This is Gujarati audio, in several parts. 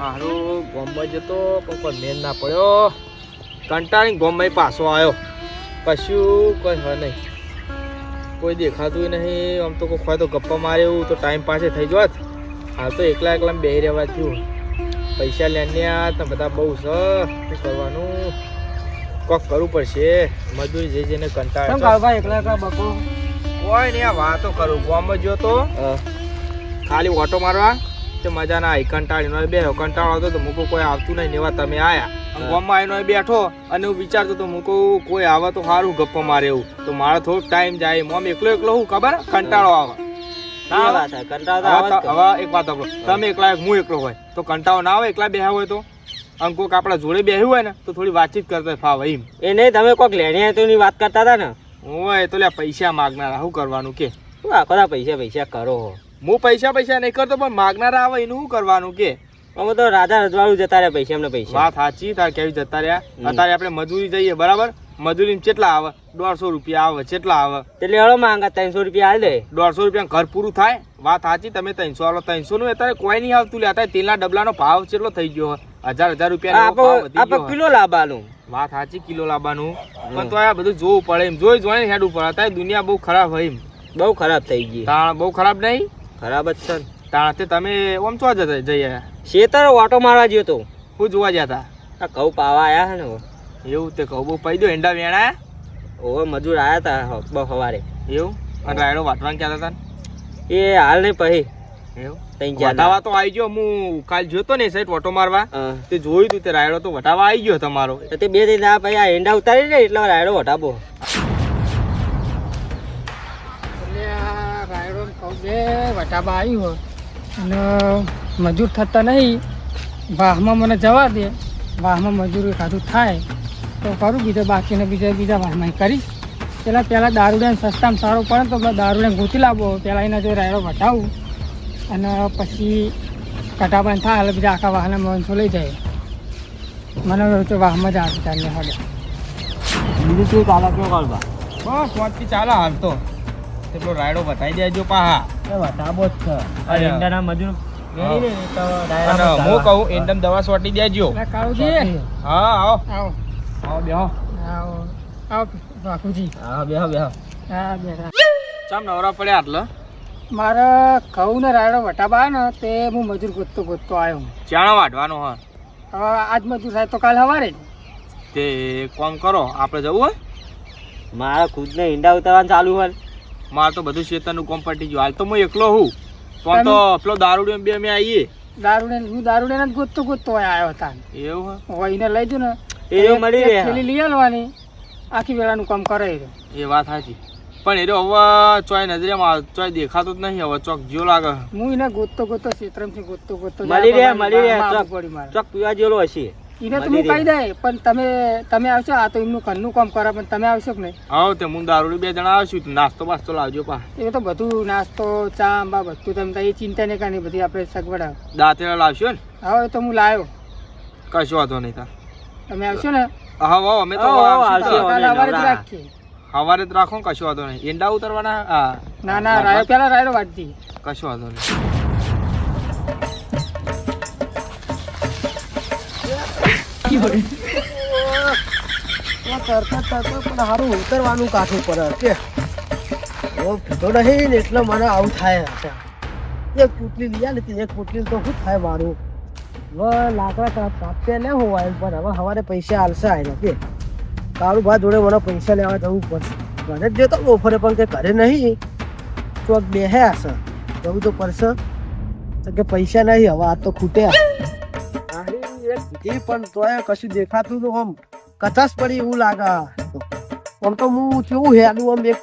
હારું ગોમમાં જતો પણ કોઈ મેન ના પડ્યો. કંટાળીને ગોમમાં પાછો આવ્યો. કશું કોઈ હ નહીં, કોઈ દેખાતું નહીં. આમ તો કોઈ તો ગપ્પા મારે એવું તો ટાઈમ પાસે થઈ જોત. હાલ તો એકલા એકલા બેહી રહેવા થયું. પૈસા લેન્યા તો બધા બહુ છે. શું કરવાનું? કોક કરવું પડશે. મજૂરી જઈ જઈને કંટાળ. એકલા એકલા બકો કોઈ નહીં, આ વાતો કરું. ગોમમાં જો તો ખાલી ઓટો મારવા તે મજા ના આવી. કંટાળીનો બે કંટાળો હતો તો મૂકો કોઈ આવતું નહીં. એવા તમે આયા ગામમાં આવીને બેઠો અને હું વિચારતો તો મૂકો કોઈ આવે તો સારું ગપ્પો મારે એવું. તો મારો થોડોક ટાઈમ જાય. આમ એકલો એકલો હું ખબર કંટાળો આવે. હવે એક વાત આપડો, તમે એકલા હું એકલો હોય તો કંટાળો ના આવે. એકલા બેહ્યા હોય તો આમ કોઈક આપણા જોડે બેહ્યું હોય ને તો થોડી વાતચીત કરતા ફાવે એમ. એ નહીં, તમે કોઈક લેણી તો ની વાત કરતા હતા ને. હોય તો લે પૈસા માગનારા શું કરવાનું કે? આખો પૈસા પૈસા કરો. હું પૈસા નહીં કરતો પણ માગનારા આવે એનું શું કરવાનું કે? અમે તો રાજા રજવાડું જતા રહ્યા પૈસા એમને પૈસા. વાત સાચી તાર કેવી જતા રહ્યા. અત્યારે આપણે મજૂરી જઈએ બરાબર. મજૂરી કેટલા આવે? 150 રૂપિયા આવે. કેટલા આવે? એટલે એવડો માંગા 300 રૂપિયા હાલ દે. 150 રૂપિયા ઘર પૂરું થાય. વાત સાચી. તમે 300 આલો. 300 નું અત્યારે કોઈ નહીં આવતું લે. અત્યારે તેલના ડબલાનો ભાવ કેટલો થઈ ગયો? 1000 રૂપિયા આપણે કિલો લાવવાનું. વાત સાચી, કિલો લાવવાનું. પણ તો આ બધું જોવું પડે એમ. જોઈ હેડવું પડે. અત્યારે દુનિયા બહુ ખરાબ હોય એમ. બહુ ખરાબ થઈ ગઈ. તાણ બહુ ખરાબ નહીં? ખરાબ જ છે. તાણ તે તમે ઓમ ચો જઈએ શેતર ઓટો મારવા ગયો તો. હું જોવા ગયા હતા. આ ઘઉં પાવા આયા હે ને. એવું તે કહું બહુ પૈદો એંડા વેણા. ઓવે મજૂર આયા હતા સવારે. એવું? અને રાયડો વાટવાનું કહેતા હતા એ હાલ નહીં પછી. એવું? વટાવા વટાવા તો આવી ગયો. હું કાલ જોતો ને સાઈડ ઓટો મારવા તે જોયું તું. તે રાયડો તો વટાવા આવી ગયો તમારો. તે બે દિન આ પછી આ એંડા ઉતારી ને એટલે રાયડો વટાવો. રાયડો કહું બે વટાવા આવ્યું અને મજૂર થતા નહીં. વાહમાં મને જવા દે. વાહમાં મજૂરી ખાધું થાય તો કરું. બાકીને બીજા વાહમાં કરીશ. પહેલાં દારૂડિયાને સસ્તામાં સારો પડે તો દારૂડિયાને ગૂંથી લાવો. પહેલાં એના જો રાયડો વટાવું અને પછી કટાબાને થાય એટલે બીજા આખા વાહને માણસો લઈ જાય. મને એવું તો વાહમાં જ આવે ચાલે હવે. બીજું શું ચાલે કેવું કરવા? બસ વાંચી ચાલે હાલ તો. એટલો રાયડો વટાઈ દેજો પાહા. વટાવો જ છે. એંડાના મજૂર હું કહું એંડમ દવા સોટી દેજો. હા આવો આવો બેહો. આવો બાપુજી. હા બેહો બેહો. હા બેઠા. ચામ નવરા પડ્યા આટલા? મારે ઘઉં ને રાયડો વટાવા ને તે હું મજૂર ગોતતો આવ્યો. ચાણો વાટવાનો હા. હવે આજ મજૂર થાય તો કાલ સવારે જ. તે કોમ કરો આપણે જવું હોય? મારા ખુદને ઈંડા ઉતારવાનું ચાલુ હોય. મારે તો બધું શેતરનું કોમ પટી ગયું. હાલ તો હું એકલો હું. પણ તો પેલો દારૂડિયો બે અમે આવીએ. હું દારૂડિયાને જ ગોતતો આવ્યો હતા. એવું હોય એને લઈ દઉં ને એ મળી રહે. થેલી લઈ આવવાની. આખી વેળાનું કામ કરે. એ વાત સાચી. પણ એ હવે ચોય નજરેમાં ચોય દેખાતો જ નહીં. હવે ચોક જીઓ લાગે. હું એને ગોતતો ક્ષેત્રમથી ગોતતો મળી રહ્યા ચોક પીવા જેલો હશે. એને તો હું કહી દે પણ તમે આવશો. આ તો એમનું ઘરનું કામ કરે પણ તમે આવશો કે નહીં? હા તે હું દારૂડી 2 જણા આવશું. નાસ્તો બાસ્તો લાવજો પા. એ તો બધું નાસ્તો ચા અંબા બધું તમે એ ચિંતા નહીં કરવાની. બધી આપણે સગવડ દાંતેડા લાવશો ને? હા તો હું લાવ્યો. કશો વાંધો નહીં તાર. તમે આવશો ને? હા અમે તો રાખીએ. સવારે જ રાખો. કશો વાંધો નહીં. એંડા ઉતરવાના? ના રાયડો પેલા રાયડો વાટતી. કશો વાંધો નહીં. સારું ઉતરવાનું કાઠું પડે પીધો નહીં ને એટલે મને આવું થાય. એક પુટલી લીધા ને એક પુટલી તો શું થાય મારું. હવે લાકડા કાપતે ને હોવાય પણ હવે સવારે પૈસા હાલશે આવીને કે તારું ભા જોડે મને પૈસા લેવા જવું પડશે. ઘરે જ જતો બપોરે પણ કે ઘરે નહીં ચોક બેહે હશે. જવું તો પડશે કે પૈસા નહીં. હવે આ તો ખૂટ્યા પણ તોય કશું દેખાતું તો આમ કચાશ પડી એવું લાગે. આમ તો હું કેવું હેલું આમ એક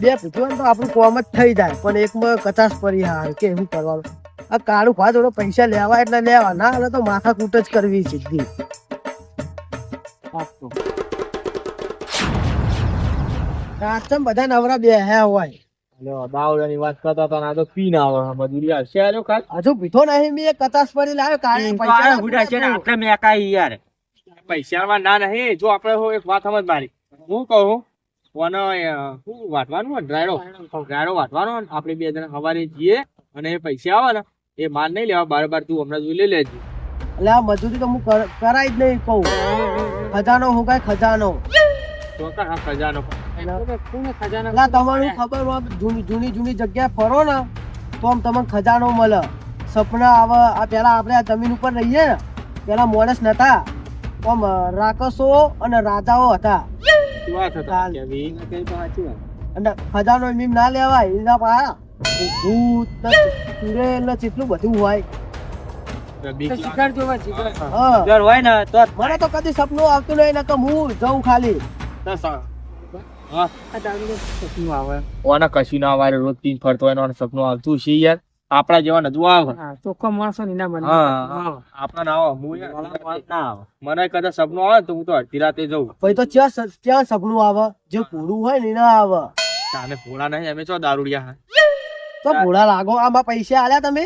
બે પૂછ્યું તો આપણું કોમ જ થઈ જાય પણ એકમાં કચાશ પડી. હા કે શું કરવાનું? આ કાળું ભા જોડે પૈસા લેવા એટલે લેવા ના એટલે તો માથા કૂટ જ કરવી સીધી. રાતમ બધા નવરા બેહ્યા હોય. દાવડાની વાત કરતા હતા. આ તો પી ના આવે મજૂરી આવશે. આજો કાલ હજુ પીઠો નહીં. મેં કચાશ પડી લાવ્યો. પૈસા ના નહીં. જો આપણે એક વાત સમજ મારી. હું કહું કોને શું વાટવાનું? રાયડો વાટવાનો. આપણે 2 જણા સવારે જઈએ અને પૈસા આવે ને એ માલ નહીં લેવા. બાર તું હમણાં જોઈ લઈ લેજે. એટલે આ મજૂરી તો હું કરાય જ નહીં કહું. ખજાનો હું કઈ ખજાનો. તો કા ખજાનો કોને ખજાના એટલે તમારું ખબર હોય જૂની જૂની જગ્યાએ ફરો ને તો આમ તમને ખજાનો મળે. સપના આવે. આ પેલા આપણે આ જમીન ઉપર રહીએ ને પેલા માણસ નતા, આમ રાક્ષસો અને રાજાઓ હતા. વાત હતા કેવી કઈ તો સાચી વાત. અને ખજાનો એમ ના લેવાય. એના પાયા ભૂત ને ચુડેલ ને કેટલું બધું હોય. બીક લાગે. શિકાર જોવા જીગર હા ઘર હોય ને તો મને તો કદી સપનું આવતું નહીં ને કે હું જઉં ખાલી. તો સા- હા આ દારૂ સપનું આવે ઓના કશું ના આવે રોજ પીન ફરતો હોય ને ઓને સપનું આવતું છે યાર. આપણા જેવા નતું આવે. હા ચોખ્ખા માણસો ની ના બને હા આપણા ના આવે. હું યાર ના આવે. મને કદાચ સપનું આવે ને તો હું તો અડધી રાતે જઉં. પછી તો ક્યાં સપનું આવે? જે પૂરું હોય ને ના આવે. તાને ભોળા નહીં અમે ચો દારૂડિયા તો ભોળા લાગો. આમાં પૈસા આલ્યા તમે?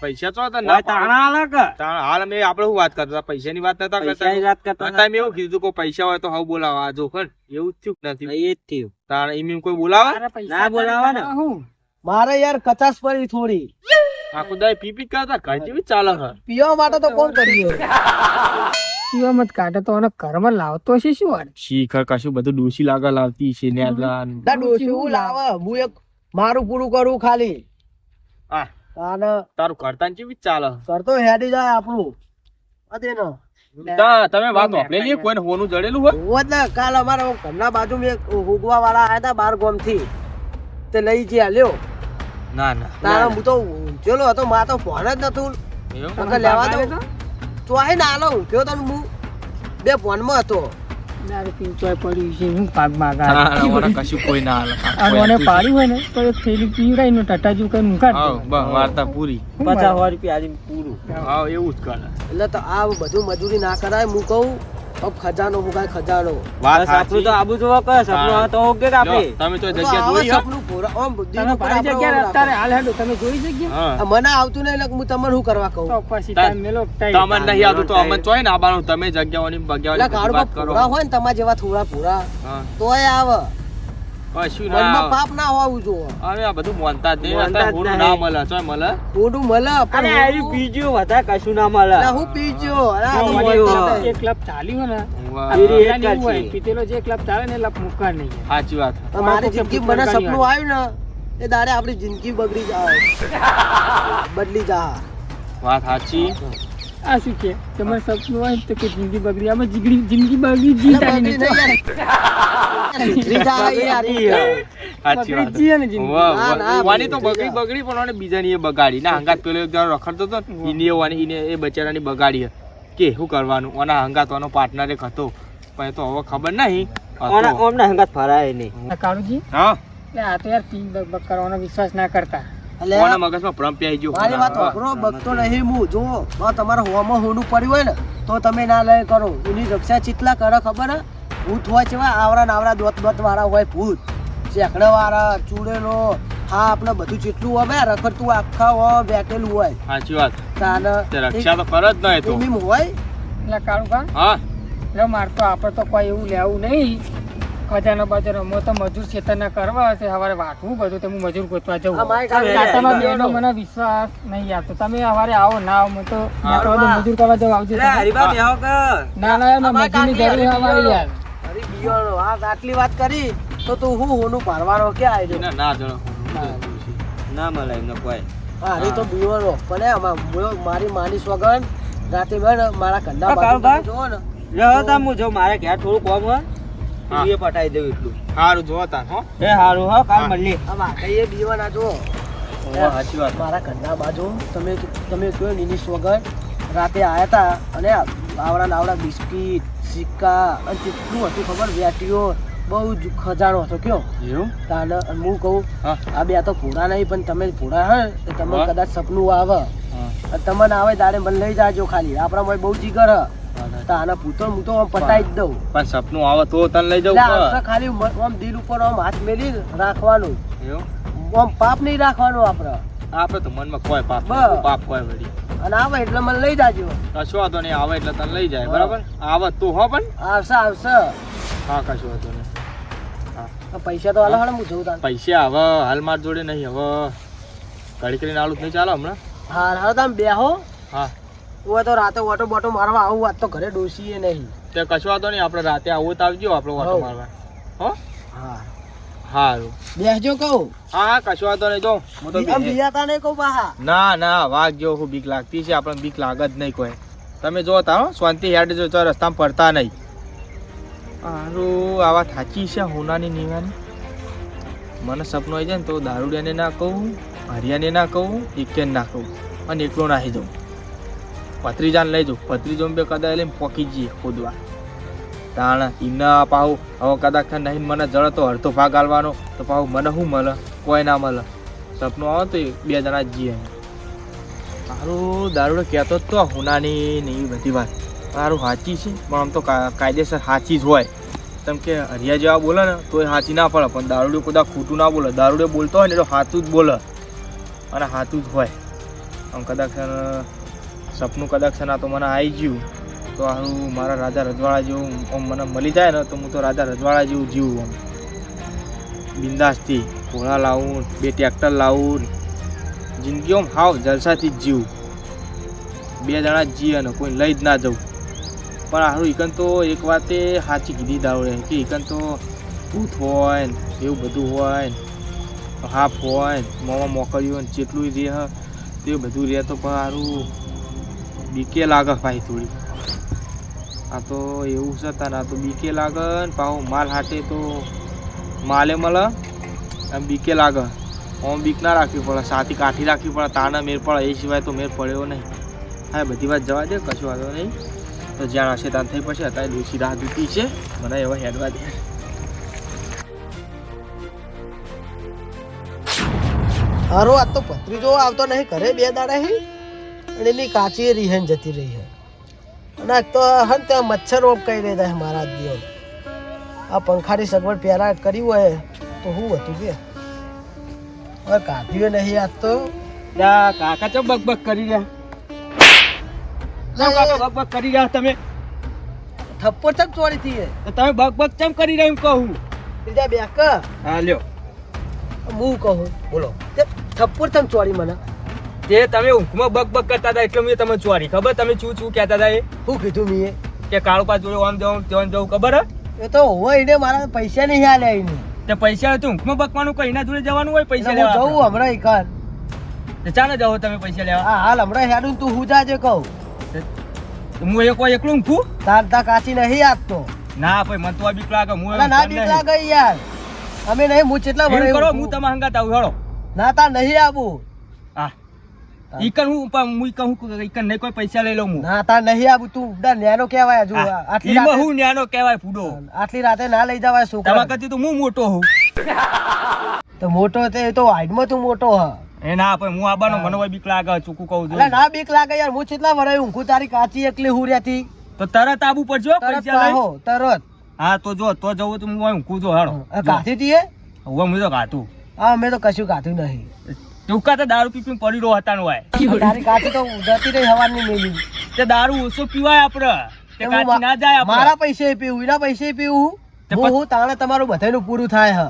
પૈસા ચો તો ના ના તાણા આલે કે હાલ અમે આપણે શું વાત કરતા હતા? પૈસાની વાત નતા પૈસાની કરતા. વાત કરતા આ time એવું કીધું કે પૈસા હોય તો હાવ બોલાવા આ જો ખન એવું જ થયું કે નથી. એ જ થયું. તાણે એમ કોઈ બોલાવા તારા પૈસા ના બોલાવા ને. હું મારે યાર કચાસ પડી થોડી. આખું દાય પી કરતા ઘર જેવી ચાલે છે. પીવા માટે તો કોણ કરીએ? પીવા મત કાઢે તો એને ઘરમાં લાવતો છે શું વાળે શીખર કશું બધું ડોસી લાગા લાવતી છે ને ના ડોશી હું લાવે. હું એક મારું પૂરું કરું ખાલી. આ અને તારું કરતા જેવી જ ચાલે. કરતો હેડી જાય આપણું. અદે ને તમે વાત વાપરેલી કોઈને હોનું જડેલું હોય હોત ને કાલ અમારા ઘરના બાજુમાં એક હુગવા વાળા આયા હતા 12 ગામથી. તે લઈ ગયા લ્યો. ના ના તારા હું તો ઊંચેલો હતો. માં તો ફોન જ નતું. એવું? તો કે લેવા દઉં તો આય ના લો ઊંઘ્યો તો ને હું બે ફોનમાં હતો. દારૂ પીને ચોય પડ્યું છે હું પાક માગા ના, ઓને કશું કોઈ ના હાલે. અને પાડ્યું હોય ને તો એક થેલી પીવડાય ને ટટાજુ કઈ મુકાડ હાવ, બસ વાર્તા પૂરી. 50 રૂપિયા આજે પૂરું. હાવ, એવું જ કરે. એટલે તો આ બધું મજૂરી ના કરાય. હું કહું अब खजानो मुकाय खजानो વાત બસ આપણું તો આબુ જોવા કયો સપનું આવે તો ઓકે કે આપણે લો, તમે તો તો જગ્યા આવા જોઈ હે? સપનું પૂરા આમ દિલ તમે ઉપર ભારી આપણો જગ્યા આમ અત્યારે હાલ હેડો તમે જોઈ જગ્યા હા. રાખો. મને આવતું નહીં એટલે હું તમને શું કરવા કહું? તો પછી તાર- તમે મેલો તમને નહીં આવતું તો અમને ચોય ને આવવાનું. તમે જગ્યાઓની એટલે બગ્યાઓની બધી કાળમાં વાત કરો. પૂરા હોય ને તમારા જેવા થોડા પૂરા હા. તોય આવે. કશું મનમાં ના પાપ ના હોવું જોઈએ. હવે આ બધું મોનતા જ નહીં. મોનતા જ અત્યારે હોનું નહીં. ના મળે ચોય મળે. ખોટું મળે અરે પણ આરી બીજું વધારે કશું ના મળે એટલે હું પીજો. અરે આ તો પીજો. મોનતા નહીં. એક ક્લબ ચાલ્યું હોય ને વાહ. આ એરી એક પેલાની એવું જ હોય, છે. પીતેલો જે ક્લબ ચાલે ને એ ક્લબ મુકા નહીં સાચી વાત. તો મારી જિંદગી મને સપનું આવ્યું ને એ દાડે આપણી જિંદગી બગડી જાય બદલી જા. વાત સાચી. આ શું કે તમારે સપનું હોય તો કે જિંદગી બગડી આમાં જિંદગી બગડી જીતાની બગડી નહીં યાર. સુધરી જાય યાર. સાચી વાત. બગડી જઈએ ને જિંદગી. વાહ, ના, વાહ. ના, વાની તો બગડી બગડી પણ ઓને બીજાની એ બગાડી ના હંગાત પેલો એક દાડો રખડતો હતો ને ઈને વાની ઈને એ બચારાની બગાડી હે. કે શું કરવાનું ઓના હંગાત ઓનો પાર્ટનર એક હતો પણ એ તો હવે ખબર નહીં ઓના હતો. ઓમને હંગાત ફરાય નહીં આ કાળુજી હા એટલે આ તો યાર પીન બગ કરવાનો વિશ્વાસ ના કરતા એટલે ઓના મગજમાં ભ્રમ પ્યાઈ ગયો. મારી વાત વાપરો બગતો નહીં હું જો બા તમારા હોવામાં હોનું પડ્યું હોય ને તો તમે ના લઈ કરો. એની રક્ષા ચીટલા કરે ખબર હે? ભૂત હોય છે આવરા નાવરા દોત વાળા હોય ભૂત ચેકડા વાળા ચૂડેલો હા આપણે બધું જેટલું હોય રખડતું આખા હોય બેઠેલું હોય સાચી વાત. તાને તે રક્ષા તો કરે જ નહીં તો. એમ હોય. એટલે કાળું કા હા એટલે મારે તો આપણે તો કોઈ એવું લેવું નહીં ખજાનો બજારો હું તો મજૂર ખેતરના કરવા હશે સવારે વાટવું બધું તો હું મજૂર ગોતવા જવું આ મારી કાંઈ આટામાં બેનો. બેનો મને વિશ્વાસ નહીં આવતો તમે સવારે આવો ના આવો હું તો મેં તો હા. મજૂર કરવા જવું આવજો એટલે હરીબા બેહો કે ના ના યાર, અમારે મજૂરની કાંઈ જરૂર અમારી યાર અરે બિયાનો આટલી વાત કરી તો તું હું હોનું પાડવાનો ક્યાં આવ્યો? ના ના જણો. ના મળે એમને કોઈ હા અરે તો બિયાનો પણ મારી માની સોગન રાતે મેં મારા ઘરના હા, બાજુ કાળું તમે જોવો ને રહ્યો તા હું જો મારે ઘેર થોડું કોમ હોય હા. એ પટાઈ દઉં એટલું સારું જોતા હો. એ હારું હા કાલ હા. મળીએ આ વાકઈએ બીવાના જુઓ સાચી વાત. મારા ઘરના બાજુ તમે કહ્યું નીની સોગન રાતે આવ્યા હતા અને આવડા નાવડા બિસ્કીટ સિક્કા અને કેટલું હતું ખબર વેટીઓ બહુ જ ખજાનો હતો કયો એવું? તાને અને હું કહું હા. આ બે તો ભૂડા નહીં પણ તમે ભૂડા હે તો તમે હા. કદાચ સપનું આવે હા. અને તમને આવે તારે મને લઈ જાજો ખાલી આપણામાં બહુ જીગર હે તો આના પૂતો હું તો આમ પટાઈ જ દઉં પણ સપનું આવે તો તને લઈ જવું એટલે પડે. આપણે ખાલી આમ દિલ ઉપર આમ હાથ મેલી રાખવાનું એવું? આમ પાપ નહીં રાખવાનું આપણે આપણે તો મનમાં કોઈ પાપ બસ. નહીં. પાપ કોઈ વળી અને આવે એટલે મને લઈ જાજો કશો વાંધો નહીં. આવે એટલે તને લઈ જાય હા. બરાબર. આવે તો હો પણ આવશે આવશે હા કશો વાંધો નહીં. આ પૈસા તો હાલો હાલો હું જઉં તાન પૈસા હવે હાલ માર જોડે નહીં. હવે ઘડી કરીને આલું જ નહીં ચાલે હમણાં. હા હાલો તમે બેહો હા હું તો રાતે ઓટો બોટો મારવા આવું વાત તો ઘરે ડોસીએ નહીં. તે કશું વાંધો નહીં, આપણે રાતે આવું તો આવજો આપણે ઓટો હઉ. મારવા. હો હા સારું. બેસજો કહું. હા કશું વાંધો નહીં, જો હું તો આમ બિયાતા નહીં કહું પાહા. ના ના વાઘ જેવો હું બીક લાગતી છે, આપણને બીક લાગે જ નહીં કોઈ. તમે જો તા હો શાંતિ હેડ જો તો રસ્તામાં પડતા નહીં. સારું આવા થાચી છે હોનાની નીવાની. મને સપનું આવી જાય ને તો દારૂડિયાને ના કહું, હરિયાને ના કહું, એકેને ના કહું અને એકલો નાહી જાઉં. ભત્રીજાને લઈ જાઉં, ભત્રીજો બે કદાચ લઈને પોકી જઈએ ખોદવા. તાણ એમના પાહું હવે કદાચ નહીં મને જળ તો અડધો ભાગ આલવાનો તો પાહું મને શું મળે? કોઈ ના મળે. સપનું આવે તો બે જણા જ જઈએ. સારું દારૂડો કહેતો જ તો હુનાની ને એવી બધી વાત સારું સાચી છે, પણ આમ તો કાયદેસર સાચી જ હોય. કેમ કે હરિયા જેવા બોલે ને તો એ સાચી ના પડે, પણ દારૂડો કદાચ ખોટું ના બોલે. દારૂડો બોલતો હોય ને તો સાચું જ બોલે અને સાચું જ હોય. આમ કદાચ સપનું કદાચ ના તો મને આવી ગયું તો સારું મારા રાજા રજવાડા જેવું આમ મને મળી જાય ને તો હું તો રાજા રજવાડા જેવું જીવું. આમ બિંદાસથી ઘોડા લાવું, 2 ટ્રેક્ટર લાવું, જિંદગી આમ હાવ જલસાથી જ જીવું. 2 જણા જ જીએ ને કોઈ લઈ જ ના જવું. પણ સારું ઈકન તો એક વાતે સાચી કીધી દાવડે કે ઈકન તો ભૂત હોય ને એવું બધું હોય ને હાફ હોય ને મોમાં મોકલ્યું હોય ને જેટલું રહે તે બધું રહે તો પણ સારું બીકે લાગે ભાઈ થોડી. આ તો એવું છે તાને આ તો બીકે લાગે ને પાછું માલ હાટે તો માલે મળે આમ બીકે લાગે. આમ બીક ના રાખવી પડે, સાથી કાઠી રાખવી પડે, તાના મેર પડે. એ સિવાય તો મેર પડ્યો નહીં. હા બધી વાત જવા દે, કશું વાંધો નહીં. તો જ્યાં હશે ત્યાં થઈ પડશે. અત્યારે દોશી રાહ દૂતી છે, મને એવા હેડવા દે. હારો આજ તો ભત્રીજો આવતો નહીં ઘરે 2 દાડા હી અને એની કાચી રીહન જતી રહી છે. અને આજ તો હન ત્યાં મચ્છર રોગ કહી રહ્યા છે મારા દિયો. આ પંખાની સગવડ પહેલા કરી હોય તો શું હતું કે હવે કાઢ્યું નહીં આજ તો. કાકા ચો બકબક કરી રહ્યા? કાકા બકબક કરી રહ્યા તમે? થપ્પડ ચમ ચોરી થી તો તમે બકબક કેમ કરી રહ્યા એમ કહું? બીજા બેક હા લ્યો હું કહું બોલો તે થપ્પડ ચમ ચોરી મને? તે તમે ઊંઘમાં બકબક કરતા હતા એટલે મેં તમે ચોરી. ખબર તમે શું શું કહેતા હતા? એ શું કીધું મેં કે કાળુ પા જોડે આમ જવું ત્યાં જવું ખબર હે? એ તો હોય એને મારા પૈસા નહીં આલ્યા એને. તે પૈસા તો ઊંઘમાં બકવાનું કઈ ના જોડે જવાનું હોય પૈસા એટલે હું લેવા? જવું હમણાં એકાદ. ચાલે જાઓ તમે પૈસા લેવા. હા હાલ હમણાં હેડું તું હું જાજે કહું. હું એક વાર એકલું ઊંઘું? તાર કાચી નહીં આપતો. ના ભાઈ મને તો આ બીક લાગે. હું અલા ના બીક લાગે યાર. અમે નહીં હું કેટલા એવું ભરાય કરો હું તમારા હંગાત આવું હેડો. ના તાર નહીં આવું. હા ઈકન હું કહું ઈકન નહીં કોઈ પૈસા લઈ લઉં હું. ના તાર નહીં આવું તું ઉડા નેનો કહેવાય હજુ આટલી ઈમાં રાતે હું ન્યાનો કહેવાય ફૂડો. આટલી રાતે ના લઈ જવાય છોકરા. તમારા કરતી તો હું મોટો હોઉં. તો મોટો તે તો હાઈટમાં તું મોટો હ. એ ના ભાઈ હું આબાનો મને હોય બીક લાગે ચોખ્ખું કહું છું. અલા ના બીક લાગે યાર હું કેટલા ભરાય ઊંઘું તારી કાચી એકલી હુર્યાથી. તો તરત આબુ પડજો તરત પૈસા લઈ. પાહો તરત. હા તો જો તો જવું તો હું ઊંઘું જો હેડો. કાથી તીએ? હવે હું તો કાઢું. હા મેં તો કશું કાધું નહીં. ટૂંકા તો દારૂ પી પડી રહ્યો હતા હોય. તારી કાચી તો જતી રહી હવાની મેલી. તે દારૂ ઓછો પીવાય આપડે. તે કાચી ના જાય આપડે. મારા પૈસે પીવું એના પૈસે પીવું હું તાણે તમારું બધાનું પૂરું થાય હ.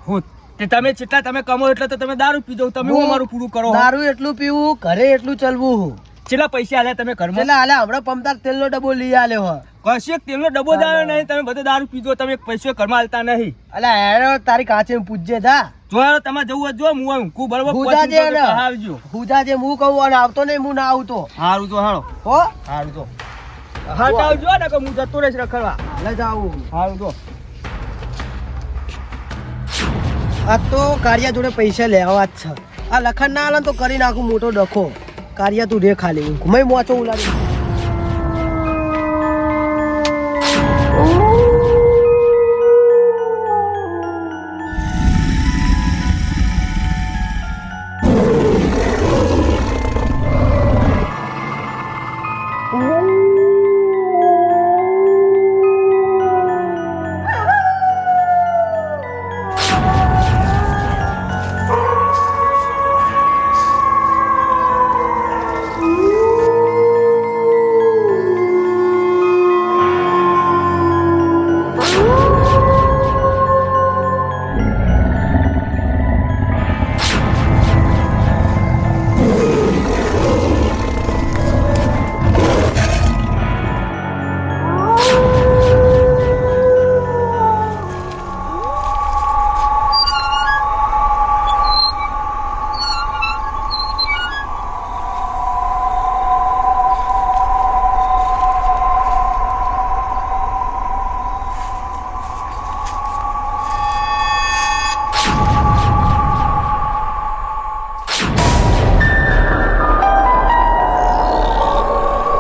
હું તે તમે જેટલા તમે કમો એટલે તો તમે દારૂ પીજો. તમે હું મારું પૂરું કરો. દારૂ એટલું પીવું ઘરે એટલું ચલવું હું. કેટલા પૈસા આલ્યા તમે ઘરમાં? એટલે હાલે હમણાં પમદાર તેલનો ડબ્બો લઈ આલ્યો હ. કશી એક તેલનો ડબ્બો જ આવ્યો નહીં. તમે બધો દારૂ પીજો. તમે એક પૈસો ઘરમાં આલતા નહીં. અલા હેરો તારી કાચે પૂજ્જે જા. જો તમારે જવું હોય જો હું ઊંઘું બરોબર. હુજાજે ને. આવજો હુજાજે હું કહું અને આવતો નહીં હું ના આવતો. સારું તો હાલો. હો સારું તો હા આવજો ને કે હું જતો રહીશ રખડવા. હાલે જાવું. સારું તો આ તો કારિયા જોડે પૈસા લેવા જ છે. આ લખન ના આલે તો કરી નાખું મોટો ડખો. કારિયા તું રે ખાલી ઘુમાઈ મોચો ઉલાડી.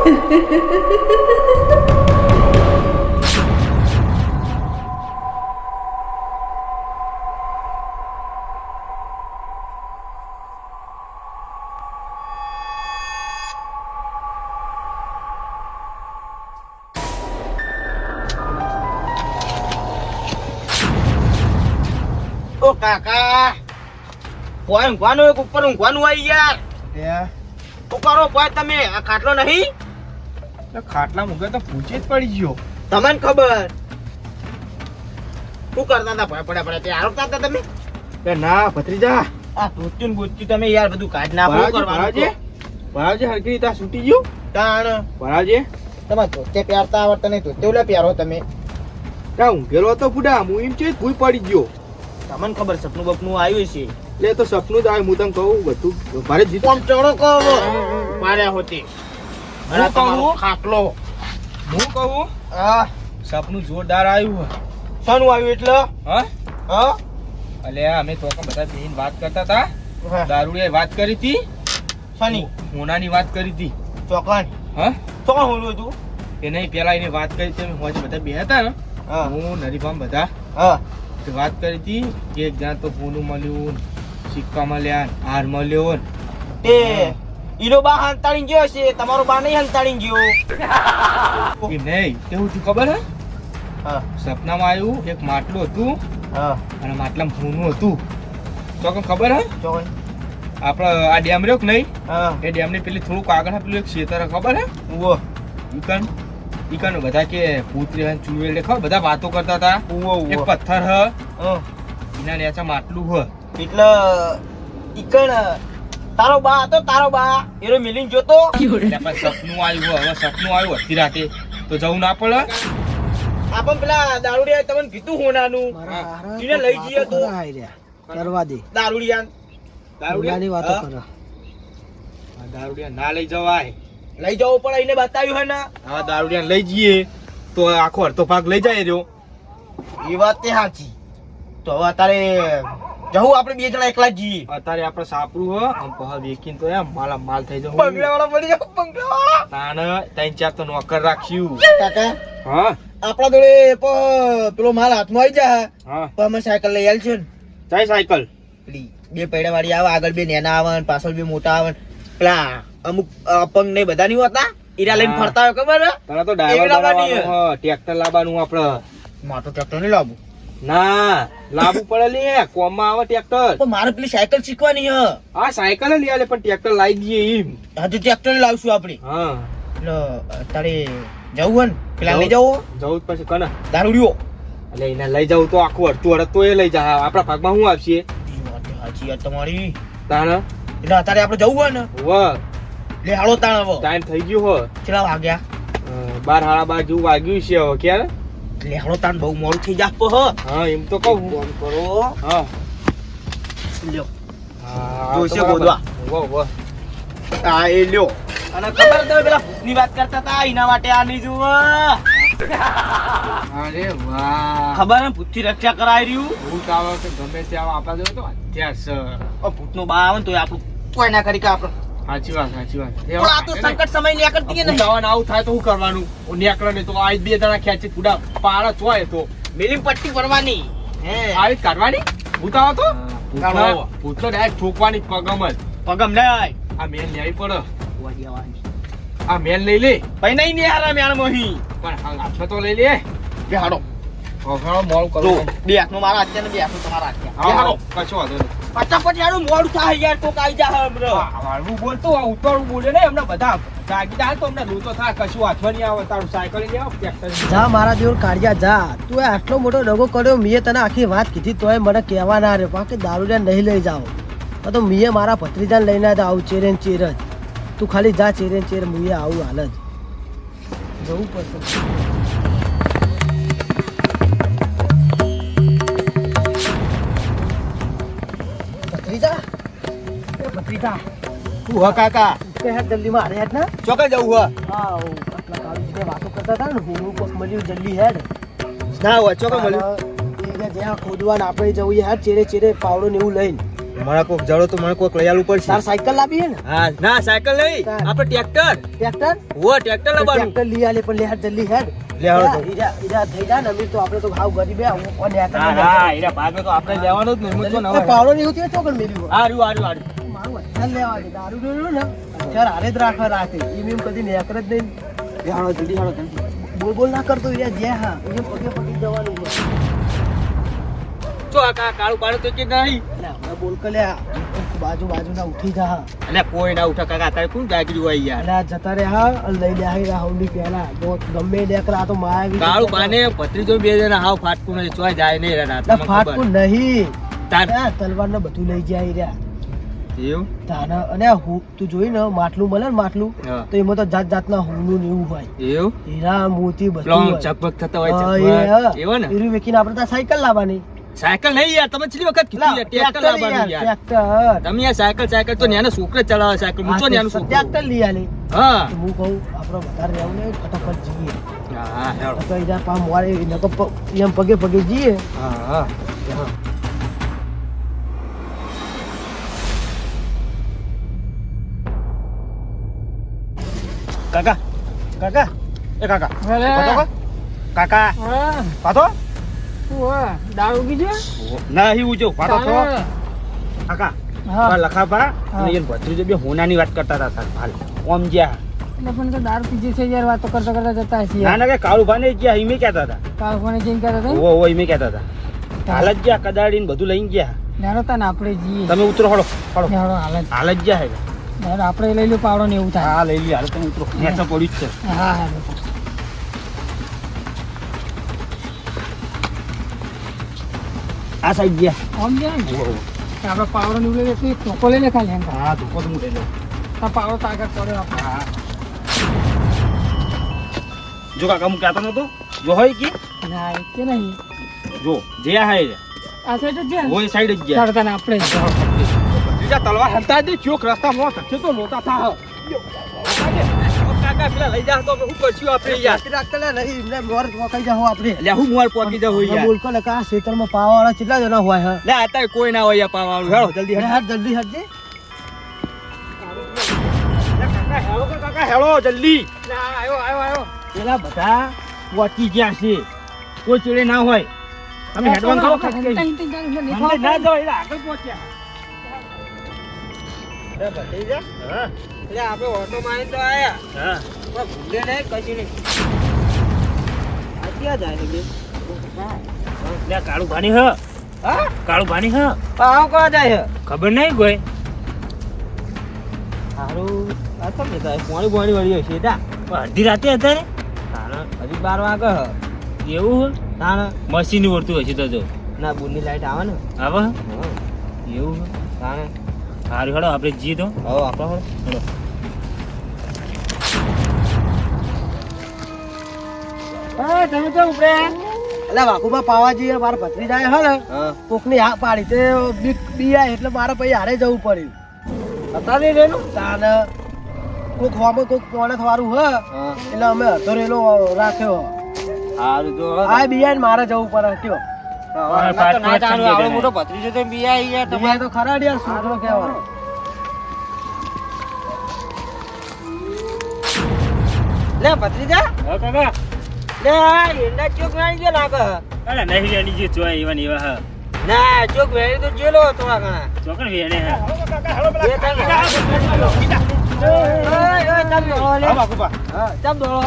ઓ કાકા કોઈ ઊંઘવાનું એક ઉપર ઊંઘવાનું હોય યાર ઉકારો કોઈ તમે આ ખાટલો નહીં ખાટલા મૂકે તો પૂછે જ પડી ગયો. તમને ખબર શું કરતા હતા પડ્યા તે આરોપતા હતા તમે કે ના ભત્રીજા આ ધોતી ને બોતી તમે યાર બધું કાઢ નાખો ભરાજે હરકી રીતે આ છૂટી ગયું. તાણ ભરાજે તમે ધોતે પહેરતા આવડતા નહીં ધોતે ઓલા પહેરો તમે ત્યાં ઊંઘેલો હતો બુડા હું એમ છે ભૂઈ પડી ગયો. તમને ખબર સપનું બપનું આવ્યું છે એટલે તો સપનું જ આવે હું તને કહું બધું ભારે જીત કોમ ચડો કહો માર્યા હોતી હું કહું? ખાટલો હું કહું હા સપનું જોરદાર આવ્યું. શાનું આવ્યું એટલે હા હા અલ્યા અમે તો બધા બેહીને વાત કરતા હતા. દારૂડિયાએ વાત કરી હતી, શાની હોનાની વાત કરી હતી. ચોકન હા ચોકન હોલું હતું એ નહીં પેલા એને વાત કરી હતી. અમે હોજ બધા બે હતા ને હા હું નરીબામ બધા હા તો વાત કરી હતી કે એક જણ તો પૂનું મળ્યું, સિક્કા મળ્યા, હાર મળ્યો. તે ઈનો બા હંતાડી ગયો છે તમારો બા નહીં હંતાડી ગયો એ નહીં કેવું થયું ખબર હે? હા સપનામાં આવ્યું એક માટલું હતું હા અને માટલામાં પૂનું હતું. તો કેમ ખબર હે ચોકન આપડે આ ડેમ રહ્યો કે નહીં હા એ ડેમ ની પેલી થોડુંક આગળ પેલું એક ખેતર હે, ખબર હે? ઉવો ઈકન બધા કે ભૂત રે ચુડેલ ખબર બધા વાતો કરતા હતા. ઉવો એક ઉવો પથ્થર હ હા એના નેચા માટલું હ. એટલે ઈકણ તારો બા હતો તારો બા એનો મિલિંગ જોતો એટલે પણ સપનું આવ્યું હવે સપનું આવ્યું અડધી રાતે તો જવું ના પડે. આપણ પેલા દારૂડિયા તમને કીધું હોનાનું એને લઈ જઈએ તો કરવા દે દારૂડિયા ઓલાની વાતો હા? કરો. આ દારૂડિયા ના લઈ જવાય. લઈ જવું પડે એને બતાવ્યું હે ને આ દારૂડિયા લઈ જઈએ તો આખો અડધો ભાગ લઈ જાય રહ્યો. એ વાત તે સાચી તો હવે અત્યારે જવું આપણે બે જણા એકલા જ જઈએ અત્યારે આપણે સાપરું હ આમ પહ વેકીને તો એમ માલા માલ થઈ જવું. બંગલાવાળા પડી જાવ બંગલાવાળા તાણ ત્રણ ચાર તો નોકર રાખ્યું. કાકા હા આપણા જોડે પેલો માલ હાથમાં આવી જાય હા પણ અમે સાયકલ લઈ આલ છે ને જાય સાયકલ. પેલી બે પૈડા વાળી આવે આગળ બે નેના આવે ને પાછળ બે મોટા આવે ને પેલા અમુક અપંગ ને બધા નહીં હોતા ઈરા લઈને હા. ફરતા હોય ખબર હે? તને તો એવી લાવવાની હે. ટ્રેક્ટર લાવવાનું આપડે. મારે તો ટ્રેક્ટર નહીં લાવવું ના લાવવું પડે લે કોમમાં આવે ટ્રેક્ટર. પણ મારે પેલી સાયકલ શીખવાની હે આ સાયકલ લઈ આલે પણ ટ્રેક્ટર લાવી દઈએ એમ. હા તો ટ્રેક્ટર લાવશું આપણે હા એટલે તારે જવું હે ને પેલા લઈ જવું જવું જ પછી કને દારૂડિયો એટલે એને લઈ જવું તો આખું અડધું અડધ તો એ લઈ જા. આપણા ભાગમાં શું આવશે એ વાત સાચી યાર તમારી તાણ એટલે અત્યારે આપણે જવું હોય ને વ લે હાલો તાણ હવે ટાઈમ થઈ ગયો હો. કેટલા વાગ્યા 12:30 જેવું વાગ્યું છે હવે ક્યારે. લે હાલો તાણ બહુ મોડું થઈ જાપો હ હા એમ તો કહું. ફોન કરો હા લ્યો હા જોઈશે તો બરાબર. ગોદવા. વો હા એ લ્યો અને ખબર તમે પેલા ભૂતની વાત કરતા હતા એના માટે આ નહીં જુઓ અરે વાહ ખબર હે ભૂતથી રક્ષા કરાવી રહ્યું ભૂત આવે કે ગમે તે આવે આપણા જોડે તો અત્યાર છે. ભૂતનો બા આવે ને તો આપણું કોઈ ના કરી કે આપણે સાચી વાત સાચી વાત. પણ આ તો સંકટ સમય ની કરતી નહીં ભૂતાવાનું આવું થાય તો શું કરવાનું? નેકળે ને તો આ બે જણા ખેંચી પૂડા પાડા ચોય તો મિલિંગ પટ્ટી ભરવાની હે આવી જ કાઢવાની. ભૂત આવે તો કાઢો. ભૂત તો ડાયરેક્ટ ઠોકવાની પગમ જ. પગમ નહીં આ મેલ લેવી પડે. આ મેલ લઈ લે ભાઈ નહીં ને હારા મેળ મોહી પણ હાથમાં તો લઈ લે. બે હાડો ઘણો મોડું જો કરો. બે હાથનું મારા હાથે ને બે હાથનું તમારા હાથે બે હા હાડો કશો વાંધો નહીં. ફટાફટ યાર મોડું થાય યાર કોક આવી જા હમણાં વાળવું બોલતો ઉતરવું બોલે ને એમને બધા જાગી જાય તો અમને લૂંટો થાય. કશું હાથમાં નહીં આવે. તારું સાયકલ લઈ આવ ટ્રેક્ટર જા મારા દેવ કાઢ્યા જા. તું એ આટલો મોટો દગો કર્યો મેં તને આખી વાત કીધી તોય મને કહેવા ના રહ્યો બાકી દારૂડિયા નહીં લઈ જાઓ. તો મેં મારા ભત્રીજાને લઈને આવ્યા આવું ચેરે ને ચેર જ. તું ખાલી જા ચેરે ને ચેર મુએ આવું હાલ જ જવું પડશે. ભત્રીજા એ ભત્રીજા તું હ કાકા તે હેડ જલ્દીમાં હારે હેડ ને ચોકે જવું હ હા આટલા કાળુજીને વાતો કરતા હતા ને હું કોક મળ્યું જલ્દી હેડ ના હોય ચોકે મળ્યું એને જ્યાં ખોદવા ને આપણે જવું યાર ચેરે ચેરે પાવડો ને એવું લઈને મારા કોક જડો તો મને કોક લઈ આલવું પડશે. તાર સાયકલ લાવી હે ને હા ના સાયકલ નહીં, આપણે ટ્રેક્ટર. ટ્રેક્ટર ટ્રેક્ટર લાવવાનું. ટ્રેક્ટર લઈ આલે પણ લે હાથ જલ્દી હેડ લે હાલો તો. ઈરા થઈ જાય ને અમીર તો આપણે તો ભાવ ગરીબ હે ઓને એના ભાગે તો આપણે લેવાનું જ નહીં. હું તો પાવડો નહીં હોતી ચોકન મેલી હારું. મારું અચ્છા લેવા દે દારૂ જોયું ને અત્યારે હારે જ રાખે એમ કદી નેકર જ નહીં. હાલો જલ્દી. બોલ ના કરતો ઈરા જે હા એ પગે પગે જવાનું છે. તો આ કાળું પાડું તો કે નહીં. એટલે હમણાં બોલ કે લે બાજુ ના ઉઠી જા હા. અને કોઈ ના ઉઠા કાકા તારે કોણ જાગર્યું હોય યાર. એટલે આ જતા રે હા અને લઈ લે હા રાહુલની પહેલા જો ગમે નેકર આ તો માયા કાળું પાને ભત્રીજો બે જણા હાવ ફાટકું નહીં ચોય જાય નહીં રાત. ફાટકું નહીં તાર તલવાર ને બધું લઈ જાય રહ્યા એવું તાના અને તું જોઈ ને માટલું મળે ને માટલું હા. તો એમાં તો જાતના હોનું ને એવું હોય એવું હીરા મોતી બધું લોંગ હોય. ચકબક થતા હોય હા, ચકબક. એવો ને હીરું વેચીને આપણે ત્યાં સાયકલ લાવવાની સાયકલ નહીં યાર, તમે છેલ્લી વખત કીધું યાર, ટ્રેક્ટર લાવવાનું યાર. ટ્રેક્ટર તમે યાર સાયકલ તો નેનો છોકરો ચલાવે સાયકલ, મૂચો નેનો છોકરો. ટ્રેક્ટર લઈ આલે હા તો હું કહું આપણે વધારે રહેવું ને ફટાફટ જઈએ હા હેડો. તો ઈજા પા મોરે એમ પગે જઈએ હા કાકા એ કાકા કાકા પાતો દારૂ બીજો નહીં ઉજો પાતો તો કાકા હા લખાભા હા. અને એન ભત્રીજો બે હોનાની વાત કરતા હતા હાલ ઓમ જ્યા એટલે પણ તો દારૂ પીજે છે યાર વાતો કરતા જતા હશે ના કે કાળુ ભાને ગયા ઈમે કહેતા હતા. કાલ કોને જેમ કહેતા હતા ઓ ઈમે કહેતા હતા હાલ જ ગયા કદાડીને બધું લઈને ગયા. નેરો તાને આપણે જઈએ તમે ઉતરો હળો નેરો હાલત હાલ જ ગયા હે. નેરો આપણે લઈ લો પાવડો ને એવું થાય હા લઈ લી હાલ તમે ઉતરો નેચા પડ્યું જ છે. હા હા આ સાઈડ ગયા. આમ જાય ને આપણે પાવડો ને એવું લઈ લે તો એક ટોકો લઈ લે ખાલી એમ હા ધોકો તો હું લઈ લઉં. પાવડો તો આગળ પડ્યો આપણે હા જો કાકા હું કહેતો નતો જો હોય કે ના એ કે નહીં જો જે હે આ સાઈડ જ ગયા ઓય સાઈડ જ ગયા. ચડતા ને આપણે બીજા તલવાર હલતા દે ચોક રસ્તામાં થશે તો લોટા થા. કાકા પેલા લઈ જા તો હું કરશું આપણે યાર. ટ્રેક્ટર નહીં એમને મોર વકાઈ જાવ આપણે એટલે હું મોર પોકી દઉં યાર. બોલ કે આ ખેતરમાં પાવાવાળા કેટલા જણા હોય હા લે આતા કોઈ ના હોય યાર પાવાળું. હેડો જલ્દી હેડો. હેડ જલ્દી હેડ દે કાકા હેડો જલ્દી. પેલા બધા પહોંચી ગયા છે, કોઈ ચેડે ના હોય. તમે હેડવાન કરો ખટકે. અંદર ના જાઓ, એટલે આગળ પહોંચ્યા. એ ભત્રીજા? હા. એટલે આપણે ઓટો મારીને તો આયા. હા. પણ ભૂલે નહીં, કશું નહીં. આ ક્યાં જાય છે બેન? લે કાળુ ભાની હ હા? કાળુ ભાની હ પાવ કોણ જાય છે? ખબર નહીં કોઈ હારું, આ તો બેટા પોણી વળી હશે તા. પણ અડધી રાતે અત્યારે હજી 12 વાગે હ. એવું તાણ મશીન વળતું હશે તો જો ના બુનની લાઈટ આવે ને. આવે હા. એવું તાણે સારું હેડો આપણે જઈએ તો હવે આપણે હેડો. હા તમે તો ઉપડે એટલે વાકુમાં પાવા જઈએ મારા ભત્રીજા હે ને હા. કોકની હા પાડી તે બીયા એટલે મારે પછી હારે જવું પડ્યું અત્યારે રેનું? તાને કોક હોમાં કોક પોણે થવાનું હ હા. એટલે અમે અડધો રેલો રાખ્યો હારું જો આ બીયા મારે જવું પડે કયો ના ચાલુ આવડો મોટો ભત્રીજો તો બિયાઈ ગયા તમારે. બીયા તો ખરા જ યાર છોકરો કહેવાય લે ભત્રીજા હા કાકા લે આ એંડા ચોક વેણી ગયો લાગે. અરે નહીં વેણી જે જોય એવા ને એવા હા ના ચોક વેણી તો જેલો થોડા ઘણા. ચોકડ વેણે હા બે ત્રણ ઓય, ચાલ દોડો લે. હા, ચાલ દોડો.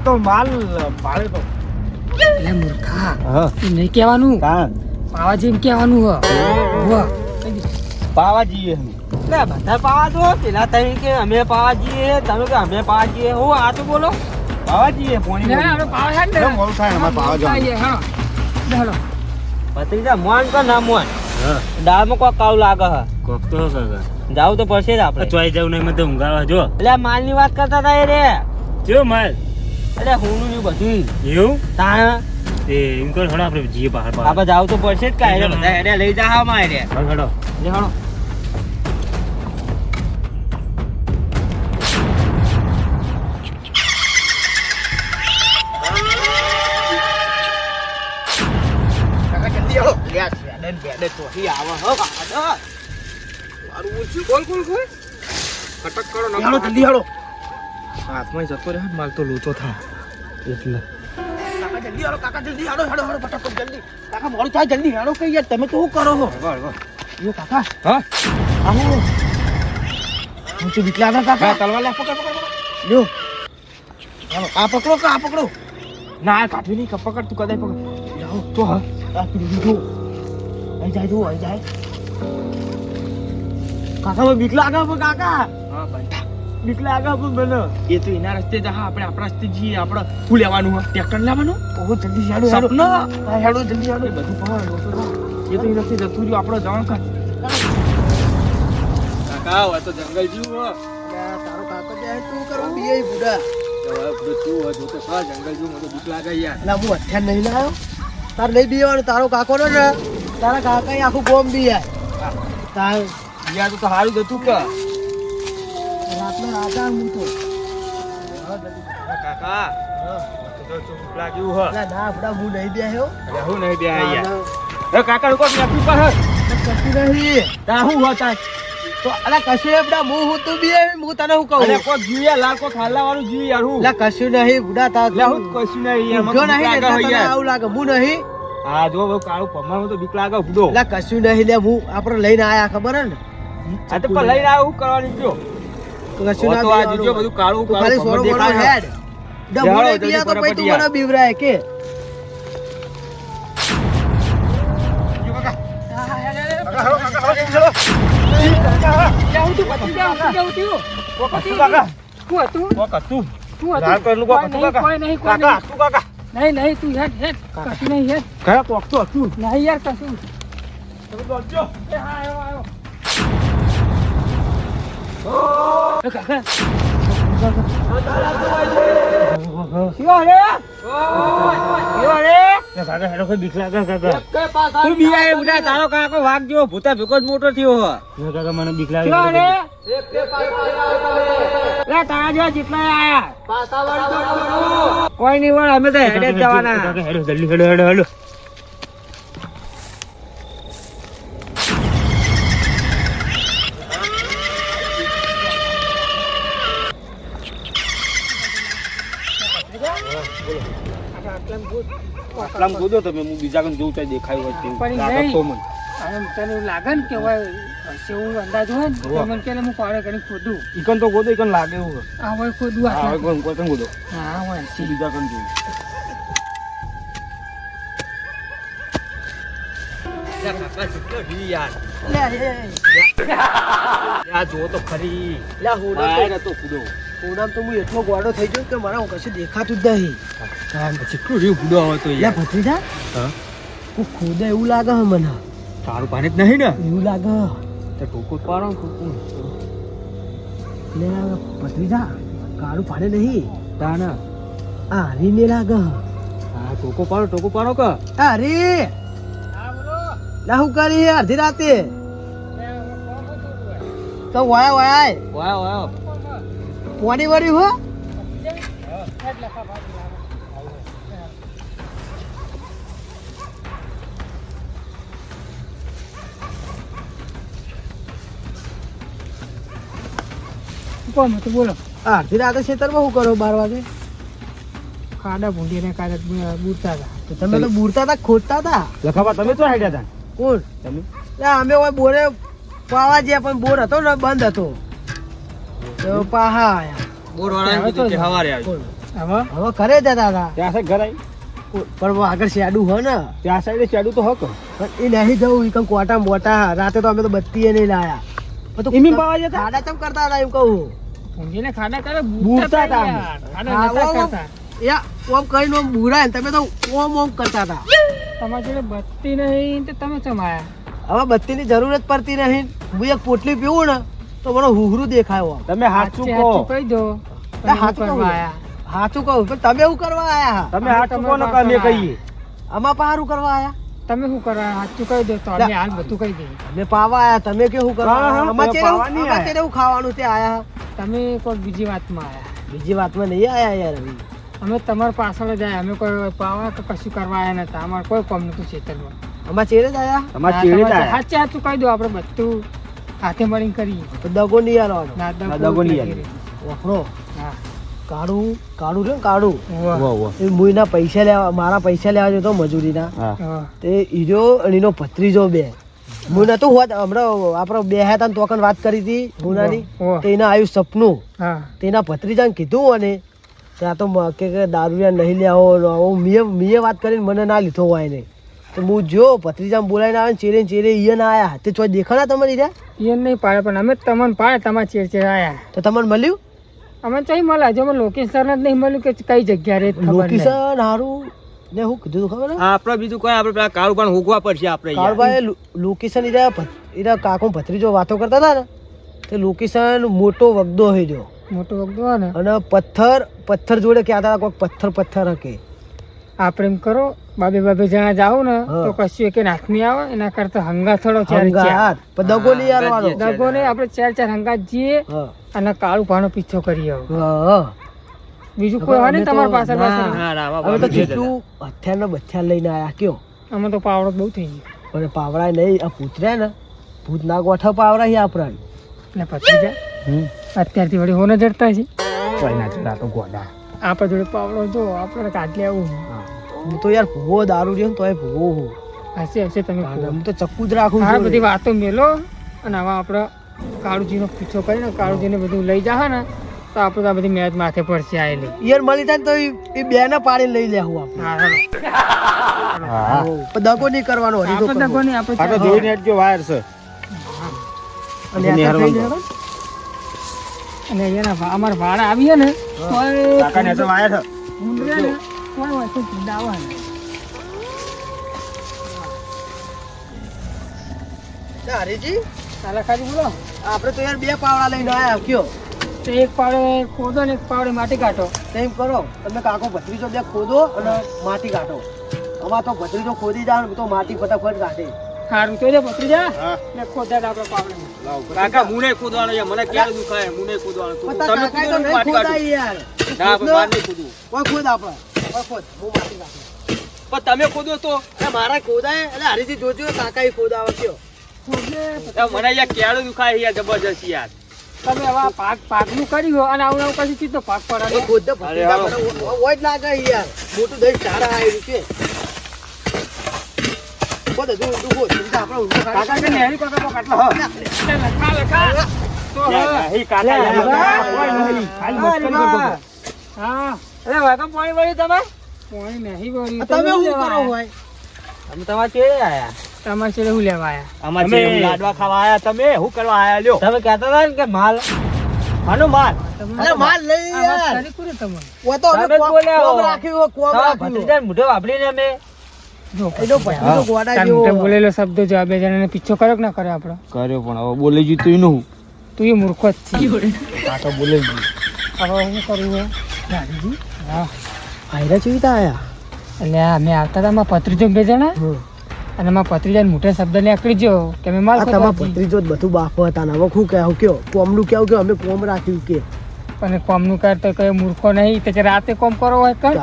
તો માલ પાડે તો એટલે મૂર્ખા હા. એ નહીં કહેવાનું કાં પાવા જેમ કહેવાનું હ વાહ પાવા જઈએ અમે. લે બધા પાવા દો. પેલા તમે કે અમે પાવા જઈએ, તમે કે અમે પાવા જઈએ. હું આ તો બોલો. પાવા જઈએ પોણી આપણે પાવા હેડ ને મોડું થાય ને, અમારે પાવા જવાનું. હા ચાલો ભત્રીજા મોન કે ના મોન હા દાળમાં કોક કાળું લાગે હ. કોક તો કાકા જાવું તો પડશે જ આપણે. ચોઈ જવું નહીં મને તો ઊંઘાવા જો એટલે માલની વાત કરતા હતા એ રે. જો માલ એટલે હુંનું ને બધું એવું તાણ એ એમ કરો હડો આપણે જઈએ બહાર બહાર આપણે જાવું તો પડશે જ કાંઈ રે. બધા એને લઈ જા માં રે. હડો લે હાલો. કાકા જલ્દી હાલો. લે બેડે તો હી આવે હો કાકા. કોલ કોલ કોલ કટક કરો હેડો જલ્દી હેડો હાથમાં જતો રહે માલ તો લોચો થાય એટલે કાકા જલ્દી હેડો કાકા જલ્દી હેડો હેડો હેડો ફટાફટ જલ્દી કાકા મોડું થાય જલ્દી હેડો કઈ યાર તમે તો શું કરો છો યો કાકા હા આવો હું તો બીક લાગે કાકા તલવાર લે પકડ પકડ લ્યો હાલો આ પકડો કે આ પકડો ના કાઢવી નહીં પકડ તું કદાચ પકડ જાઓ તો હા આ પીડી જો આઈ જાય જો આઈ જાય કાકા મને બીક લાગે પણ કાકા હા બંધા બીક લાગે પણ મને એ તો એના રસ્તે જા આપણે આપણા રસ્તે જઈએ આપણે શું લેવાનું હોય ટ્રેક્ટર લેવાનું ઓહો જલ્દી હેડો હેડો સપનો હા હેડો જલ્દી હેડો એ બધું પકડ લોચો થાય એ તો એ રસ્તે જતું રહ્યું આપણે જવાનું કાકા હોય તો જંગલ જીવ હોય તારો કાકો જાય તું કરવા બીએ બુડા જંગલ જીવ મને બીક લાગે યાર એટલે હું અત્યાર નહીં લાવ્યો તાર નહીં બીવાનું તારો કાકો ને તારા કાકા આખું ગોમ બીયા તાર યાર તો સારું જ હતું કે રાતનો રાજા હું તો કાકા બીક લાગ્યું હો ના ના બુડા હું નહીં બેહ્યો હું નહીં બે યાર એ કાકા લોકો મેપી પર કશું નહીં તા હું હોતા તો અલા કશું નહીં બુડા હું તું બી હું તને હું કહું અરે કોઈ જીવે લાલ કોઈ ખાલા વાળું જીવે યાર હું એટલે કશું નહીં બુડા તાર લે હું કશું નહીં યાર જો મને નહીં બીક લાગે એટલે તને યાર આવું લાગે હું નહીં હા જો બહુ કાળું પમારમાં તો બીક લાગે ઉડો એટલે કશું નહીં લે હું આપણે લઈને આયા ખબર હે ને આ તો પણ લઈને આવું કરવાની જો કશું ના તો આ જો બધું કાળું તું ખાલી સોરો કાળું બોલો હેડ જાઓ, ડબુને જલ્દી બીયા તો પછી તું ફટાફટ મને બીવરાય કે નહીં નહીં તું હેડ હેડ કશું નહીં હેડ નહીં યાર કશું એ હા આવ્યો આવ્યો એ કાકા કયો રે તું બીયા એ બુડા તારો કાકો વાઘ જેવો ભૂતા ભેગો જ મોટો થયો હો કયો રે લે તારા જેવા જેટલા આયા કોઈ નહીં વળ અમે તો હેડે જ જવાના આટલામ ગોદો તમે હું બીજા કને જોઉં ત્યાં દેખાયું હોય તેવું. પણ લાગે નહીં. તો મને. હવે તને એવું લાગે ને કે હવે હશે એવું અંદાજ હોય ને તો મને કે હું કોળે કરી ખોદું ઈકન તો ગોદો ઈકન લાગે એવું હોય. આ હોય ખોદું હા, હવે આટલા. કોઈ કને ગોદો હા હોય તું બીજા કને જોઉં. લે આ જો તો ખરી લે હોડા બાય તો કૂદો. હોડામ તો હું એટલો ગોડો થઈ ગયો કે મને હું કશું દેખાતું જ નહીં હા, પછી કેટલું રીવ કૂદો આવે તો લે યાર. ભત્રીજા હા? હું ખોદે એવું લાગે હે મને તારું પાણી જ નહીં ને એવું લાગે તો ટોકો પાડો ને ટોકો. લે ભત્રીજા કાળું પાડે નહીં તાના આ હરીને લાગે હા ટોકો પાડો કે આ હરી લે હું કરી હે અડધી રાતે તો વાય વાય વાહ વાહ પોની વળી હો કોમ હતું બોલો અડધી રાતે ખેતરમાં શું કરો 12 વાગે ખાડા ભૂંડીને કાઢા બૂરતા હતા તો તમે તો બુરતા હતા ખોદતા હતા લખાબા તમે તો હાડ્યા હતા કોણ તમે લે અમે ઓય બોરે પાવા જ્યાં પણ બોર હતો ને બંધ હતો તો પાહા આયા બોર વાળાને કીધું કે હવારે આવજો. હવે હવે ઘરે જતા હતા ત્યાં સાહેબ ઘર આવી પણ वो આગળ શેડું હોય ને ત્યાં સાઈડે ચાડું તો હક પણ એ નહીં જવું ઈ કમ કોટા મોટા રાતે તો અમે તો બત્તીએ નહીં લાયા પણ તો એમી પાવા જતા? ખાડા ચમ કરતા હતા એમ કહું ભૂંડીને ખાડા કરે બૂરતા હતા અમે. ખાડા હા, નતા ઓમ, કરતા યા ઓમ કહીને ઓમ બુરાય ને તમે તો ઓમ ઓમ કરતા હતા તમારી જોડે બત્તી નહીં તો તમે ચમાયા હવે બત્તીની જરૂરત પડતી નહીં હું એક પોટલી પીવું ને તો મને હુહરું દેખાય ઓમ. તમે હાચું કહો કહી દો એ હાચું કહું. કરવા આયા હાચું કહું પણ તમે શું કરવા આયા તમે હાચું કહો ને કે અમે કહીએ આમાં પારું કરવા આયા તમે શું કરવા સાચું કહી દો તો અમે હાલ બધું કહી દઈએ અમે પાવા આયા તમે કે શું કરવા હા, હા, આયા? આમાં તમે ચેરે પાવા નહીં આમાં આયા. ચેરે હું ખાવાનું તે આયા તમે કોઈ બીજી વાતમાં આયા બીજી વાતમાં નહીં આયા યાર હવે. અમે તમારા પાછળ જ આયા અમે કોઈ પાવા કે કશું કરવા આયા નતા અમારે કોઈ કામ નતું ખેતરમાં આમાં ચેરે જ આયા તમારે ચેડે જ આયા. સાચે સાચું કહી દો આપણે બધું હાથે મળીને કરીએ. તો દગો નહીં આલવાનો. ના ના, દગો નહીં કરીએ. વખરો હા કાળું કાળું છે ને કાળું હોવે. એ મુઈના પૈસા લેવા મારા પૈસા લેવા જતો મજૂરીના હા. તે હીરો અને એનો ભત્રીજો બે હું નતું હોત હમણાં આપણે બે હતા ને તો કન વાત કરી હતી હુનાની હોવે. તો એને આવ્યું સપનું હા તેના ભત્રીજાને કીધું અને ત્યાં તો કે દારૂયા નહીં લેવો મીએ વાત કરીને મને ના લીધો હોય નહીં તો હું જો ભત્રીજાને બોલાવીને આવે ને ચેરે ને ચેરે ઈએ ના આયા તે ચોય દેખાણા તમારી રહ્યા એ નહીં પાડે પણ અમે તમને પાડે તમારા ચેર આયા. તો તમને મળ્યું અમે તો મળે હજુ અમે લોકેશન જ નહીં મળ્યું કે કઈ જગ્યા રે ખબર નહીં. લોકેશન હારું ને હું કીધું તું ખબર હે? આપણે બીજું કોઈ આપણે પેલા કાળું પણ હોગવા પડશે આપણે યાર. કાળભાઈ લોકેશન એરા કાકો ભત્રીજો વાતો કરતા હતા ને તે લોકેશન મોટો વગદો હઈ રહ્યો મોટો વખત હોય ને અને પથ્થર જોડે કહેતા હતા કોઈક પથ્થર હકે આપણે એમ કરો બાબે જણા જાવ ને હા. તો કશું એક નાખ નહીં આવે એના કરતા હંગા થોડો ચાર હંગાત પણ દગો નહીં આલવાનો. દગો ને આપણે ચાર હંગાત જઈએ હા. અને કાળું ભાનો પીછો કરીએ હવે. હા. બીજું કોઈ હોય ને અમે તો તમારા પાસે ના. પાસે ના, ના, હવે તો બાબા, જેટલું હથિયાર ને બથિયાર લઈને આયા કયો અમે તો પાવડો બહુ થઈ ગયો પણ પાવડા નહીં આ ભૂતર્યા ને ભૂત ના ગોઠા પાવડા છે આપણા ને પછી જાય અત્યારથી વળી હોને જડતા છે કોઈ ના ચડા તો ગોડા. આપણા જોડે પાવડો જો આપણે કાઢી આવું હું તો યાર ભૂવો દારૂ રહ્યો ને તોય ભૂવો હું હશે તમે કહો. હું તો ચક્કુ જ રાખું આ છું બધી વાતો મેલો અને આવા આપણે કાળુજીનો પીછો કરીને કાળુજીને બધું લઈ જા ને તો આપણે તો આ બધી મેચ માથે પડશે આવેલી. યાર મળી જાય ને તો એ બે ને પાડીને લઈ લેવું આપણે હા હેલો. હા પણ દગો નહીં કરવાનો હરીકો આપણે કરવો. દગો નહીં, આપણે આ તો જોઈને હેડજો વાયર છે. અને આ તો નિહાળવાનું થઈ ગયું. અને અહીંયાના અમારા ભાડા આવીએ ને તોય કાકાને તો વાયર છે. ઊંડરે ને તોય હોય તો દાવા ને. ના, હરીજી ચાલે ખાલી બોલો આપણે તો યાર બે પાવડા લઈને આયા કયો તો એક પાવડે ખોદો ને એક પાવડે માટી કાઢો. તેમ કરો તમે કાકો ભત્રીજો બે ખોદો અને માટી કાઢો અમાર તો ભત્રીજો ખોદી જાય ને તો માટી ફટાફટ કાઢે સારું તો જે પકડી જા હા. ને ખોદા આપણે પાવડે. કાકા મુને ખોદવાનો છે, મને ક્યારે દુખાય મુને ખોદવાનો. પણ તમે તારા કાકાએ તો ખોદો, નહીં હું માટી ખોદાય કાઢું. યાર ના, પણ માર નહીં ખોદવું. કોઈ ખોદ આપણે કોઈ ખોદ હું માટી કાઢું પણ તમે ખોદો તો અરે મારા ખોદાય એટલે હરીજી જોજો કાકા ખોદાવા કયો ખોદે મને યાર ક્યારે દુખાય યાર જબરજસ્ત યાર. તમે હવે પાકનું કર્યું અને આવું કશું ચીજ તો પાક તો પડાવે. ખોદ અરે આવો. હોય જ લાગે યાર મોટું દહીં ચારા આવ્યું છે ખોદ હજુ ઊંધું ખોદ સીધા આપણે ઊંધું કાકા ખાલી કે નેહરી કાકા તો કાટલો હો. લખા લખા તો યાર, હવે. હી કાકા યાર, યાર, યાર, કોઈ નહીં. ખાલી મસ્કરી કરતો હતો. હા અરે વાગમ પાણી વળ્યું તમે? પાણી નહીં વળ્યું. તમે શું લેવા કરો આયા? હોય અમે તમારે કેળે આયા. તમારે છેલ્લે શું લેવા આયા? અમે લાડવા ખાવા આયા, તમે શું કરવા આયા લ્યો? તમે કહેતા હતા ને કે માલ માનો માલ. અરે માલ લઈ આ વાત યાર કરી કોને તમે? ઓ તો અમે તમે જ કોમ બોલ્યા હો. રાખ્યું હોય, કોમ તમારા રાખ્યું હોય. ભત્રીજાને મોઢે વાપરીને અમે જો એનો ભત્રીજો ગોડા તાર જેવો મોઢે હોય. બોલેલો શબ્દ જો આ બે જણાને પીછો કર્યો કે ના કર્યો આપણો? કર્યો પણ હવે બોલે જીતું એનું તું એ મૂર્ખો જ છે. આ તો બોલે જ હવે શું કરવું હે? ગાંધીજી? હા આયરા ચેવી રીતે આયા એટલે અમે આવતા હતા મારા પત્રીજો બે જણા અને મારા પત્રીજાને મોટા શબ્દ ને આકડી જો કે અમે માલ આ તમારા ખોદવા જઈએ. ભત્રીજો જ બધું બાપ હતા ને હવે શું કહેવું કયો કોમનું કેવું કે અમે કોમ રાખ્યું કે અને કોમનું કરતો કઈ મૂર્ખો નહીં તો કે રાતે કોમ કરો હોય કર.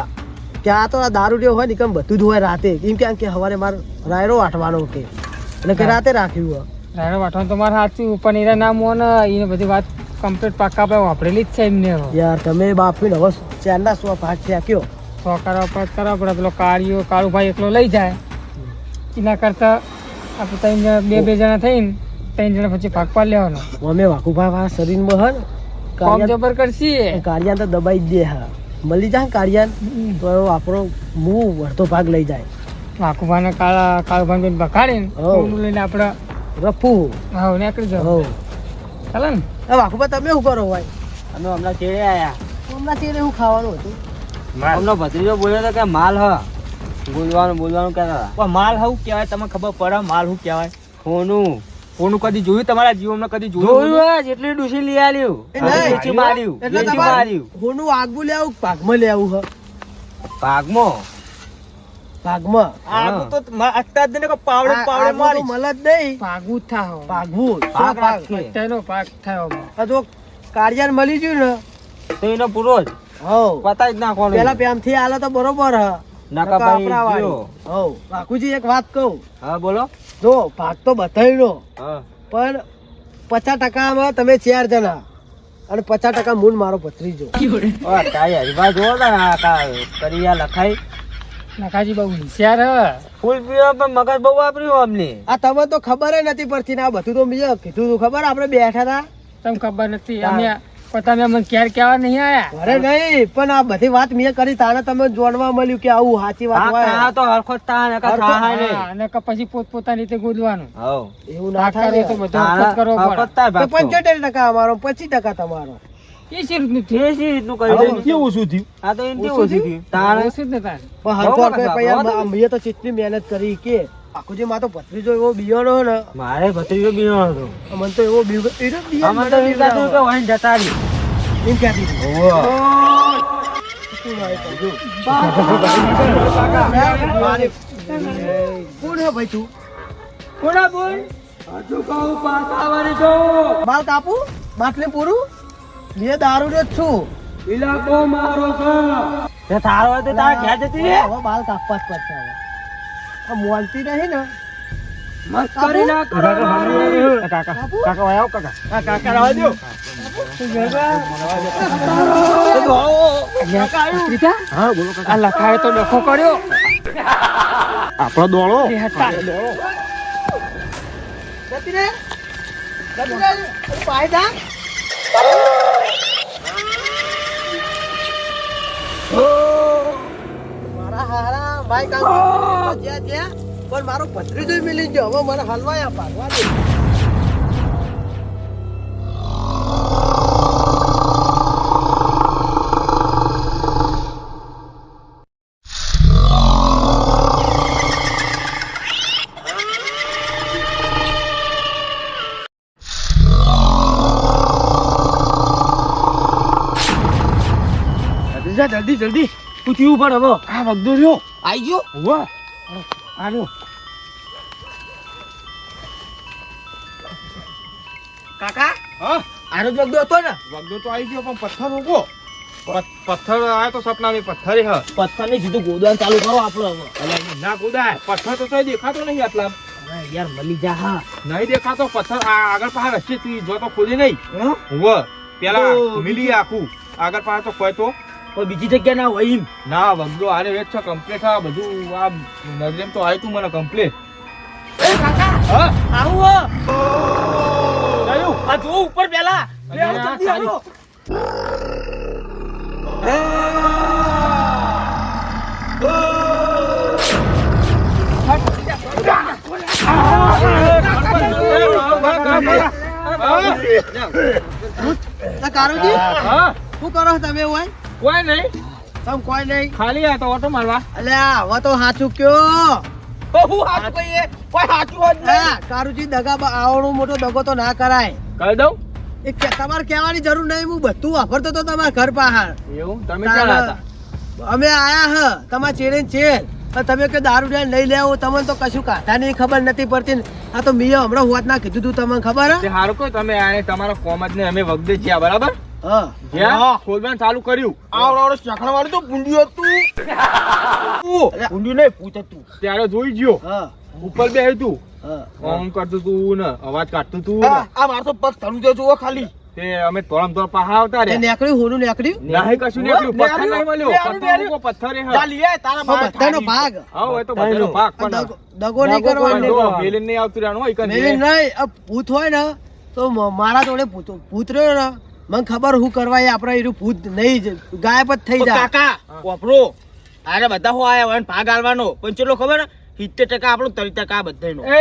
ત્યાં તો આ દારૂ જેવો હોય ને કેમ બધું જ હોય રાતે એમ ક્યાં કે સવારે મારે રાયરો વાટવાનો કે એટલે કે રાતે રાખ્યું હોય રાયડો વાટવાનું તો મારે સાચું પણ એના નામ હોય ને એને બધી વાત કમ્પ્લીટ પાકા આપણે વાપરેલી જ છે એમને હવે. યાર તમે બાપીને હવે ચારના સો ભાગ થયા કયો સો કરવા પડે પેલો કાળુભાઈ એકલો લઈ જાય એના કરતા આપણે બે જણા થઈને 3 જણા પછી ભાગ પાડી લેવાનો. અમે વાકુભા વાળા શરીરમાં હે ને કોમ કાળિયાન જબર કરશી. કાળિયાન તો દબાઈ જ દે હા મળી જાય ને કાળિયાન તો આપણો મું વળતો ભાગ લઈ જાય વાકુભાને કાળુભાઈ બખાડીને હઉ. કોમનું લઈને આપણે રફું હા નીકળી જાવ. હવ ચાલે ને? વાકુભા તમે શું કરો ભાઈ અમે હમણાં કેળે આયા. હમણાં તે શું ખાવાનું હતું હમણાં ભત્રીજો બોલ્યો હતો કે માલ હ બોલવાનું કહેતા હતા. પણ માલ હું કહેવાય તમને ખબર પડે માલ શું કહેવાય? સોનું સોનું કદી જોયું તમારા જીવનમાં કદી જોયું? જેટલી ડૂસી લઈ આલ્યું. એ નહીં. વેચી માર્યું. એટલે વેચી તમારે માર્યું. હોનું આગવું લેવું કે ભાગમાં લેવું હ ભાગમાં ભાગમાં આગળ તો અત્યાર જ ને કે પાવડે પાવડે આગવું તો મારી. મળે જ નહીં ભાગવું જ થાવ. ભાગવું ભાગ ભાગ રાખીએ. તેનો ભાગ થયો અમે. આ જો કાળિયાન મળી ગયું ને તો એનો પૂરો જ હવ પતાઈ જ નાખવાનો. પેલા પ્રેમથી આલે તો બરોબર હ નાકા ભાઈ આપણા વાળી. ગયો. હવ બાકુજી એક વાત કહું હા બોલો. જો ભાગ તો બધાયનો હા પણ 50% તમે 4 જણા અને 50% મૂળ મારો ભત્રીજો. ઓ તારી હરીભા જોવો ને આ કરિયા લખાઈ નખાજી બહુ હોશિયાર હ. ફૂલ પીવા પણ મગજ બહુ વાપર્યું અમને. આ તમે તો ખબર નથી પડતી ને આ બધું તો બીજું કીધું તું ખબર આપણે બેઠા હતા તમને ખબર નથી અમે તમે મને ક્યારે કહેવા નહીં આયા. અરે નહીં પણ આ બધી વાત મેં કરી તાણે તમે જાણવા મળ્યું કે આવું સાચી વાત હોય આ તો હરખો જ તા ને કા થાય નહીં. હા, અને પછી પોતપોતાની રીતે ગોદવાનું. હઉ એવું ના આ કરે તો થાય બધો વખત કરવો પડે. તાર તો ભાગ 75% અમારો 25% તમારો એ શી રીતનું થયું? જે રીતનું કરી હવે દે કેવું શું થયું? આ તો એનથી ઓછું ઓછી થયું તારે ઓછું જ ને તારે. પણ હરખો બરોબર હરખો છે, પછી બરોબર. મેં તો ચેટલી મહેનત કરી કે આખું જે માતો ભત્રીજો એવો બિયાનો હે ને મારે ભત્રીજો બીનો હતો મને તો એવો બિયાનો આમાં તો એમ કહેતું કે વહીને જતા રહી. એમ કહેતી હતી. ઓહો. કોણ હે ભાઈ તું કોના બોલ હજુ કહું પાછા આવવાની છો બાલ કાપું બાટલી પૂરું બે દારૂ જ છું ઇલાકો મારો છે તે તારો હોય તો તારા ઘેર જતી રે હવે બાલ કાપવા જ પડશે હવે આ મોલતી નહીં ને મસ્ત કરી ના કરો કાકા કાપુ? કાકા આવો કાકા આ કાકા રાવા દો ભત્રીજા, હા બોલો કાકા આ લખાએ તો ડખો કર્યો. આપણો દોડો એ હતા. જતી રે જતી રે પાય જા મારા હારા ભાઈ કાકા જ્યાં જ્યાં પણ મારો ભત્રીજો મિલી ગયો હવે મને હલવાયા પાડવા દે જલ્દી જલ્દી તું થયું પણ હવે આ વગદો રહ્યો આઈ ગયો વાહ આનો કાકા હા આનો જ વગડો હતો ને વગદો તો આવી ગયો પણ પથ્થર ઉગો પથ્થર આયો તો સપનાની પથ્થર હ પથ્થર ની સીધું ગોદવાનું ચાલુ કરો આપડે હવે અલા ના કુદાય પથ્થર તો તોય દેખાતો નહીં આટલા અરે યાર મળી જા હા નહીં દેખાતો પથ્થર આ આગળ પાછળ હશે તું જો તો ખોલી નહીં વ પેલા તો મિલી આખું આગળ પાછળ તો કોઈ તો કોઈ બીજી જગ્યા ના હોય એમ ના વગદો આરે વેચ છે કમ્પ્લીટ આ બધું આ નજરેમ તો આવ્યું તું મને કમ્પ્લીટ હા આવું કયું આ જો ઉપર પેલા લે આવો અલ્યા, જલ્દી આવો કારુજી હા શું કરો છો તમે હોય કોઈ નહીં તમે કોઈ નહીં ખાલી આ તો ઓટો મારવા અલ્યા હવે તો સાચું કયો બહુ હાથ કહીએ કોઈ હાચું હોત નહીં હા કારુજી દગા આવડો મોટો દગો તો ના કરાય કહી દઉં તમારે કહેવાની જરૂર નહીં હું બધું વાપરતો તો તમારા ઘર બહાર એવું તમે ક્યાં હતા અમે આયા હ તમારા ચેડે ને ચેડ પણ તમે કે દારૂ લઈને લઈ લેવો તમને તો કશું કાઢાની ખબર નથી પડતી ને. આ તો મેં હમણાં હોત ના કીધું તું તમને ખબર તે હારું કોઈ તમે આને તમારા કોમ જ ને અમે વગદે જ્યાં બરાબર હા જ્યાં ખોદવાનું ચાલુ કર્યું આવડો ચકડા વાળું તો ભૂંડ્યું હતું ભૂંડ્યું નહીં પૂછ હતું ત્યારે જોઈ ગયો હા ઉપર બે તું હા ઓમ કરતું તું ને અવાજ કાઢતું તું ને. આ મારો તો પગ ધરું જો જુઓ ખાલી તે અમે તોળમ તોળ પાહા આવતા તે રે નીકળ્યું હોનું નીકળ્યું નહીં કશું નીકળ્યું પથ્થર નહીં મળ્યો નેરું, પથ્થર મૂકો પથ્થરે હ જા લીએ તારા તો બાર બધાનો ભાગ હા હોય તો બધાનો ભાગ પણ દગો નહીં કરવાનો જો મેલીન નહીં આવતું રહેવાનું હોય કે મેલી નહીં આ ભૂત હોય ને તો મારા જોડે ભૂત રહ્યો ને મને ખબર હું કરવા એ આપણે એનું ભૂત નહીં જ ગાયબ જ થઈ જાય કાકા કોપરો આરે બધા હો આયા હોય ને ભાગ આલવાનો પણ ચેટલો ખબર 70% આપણું 30% બધાયનો એ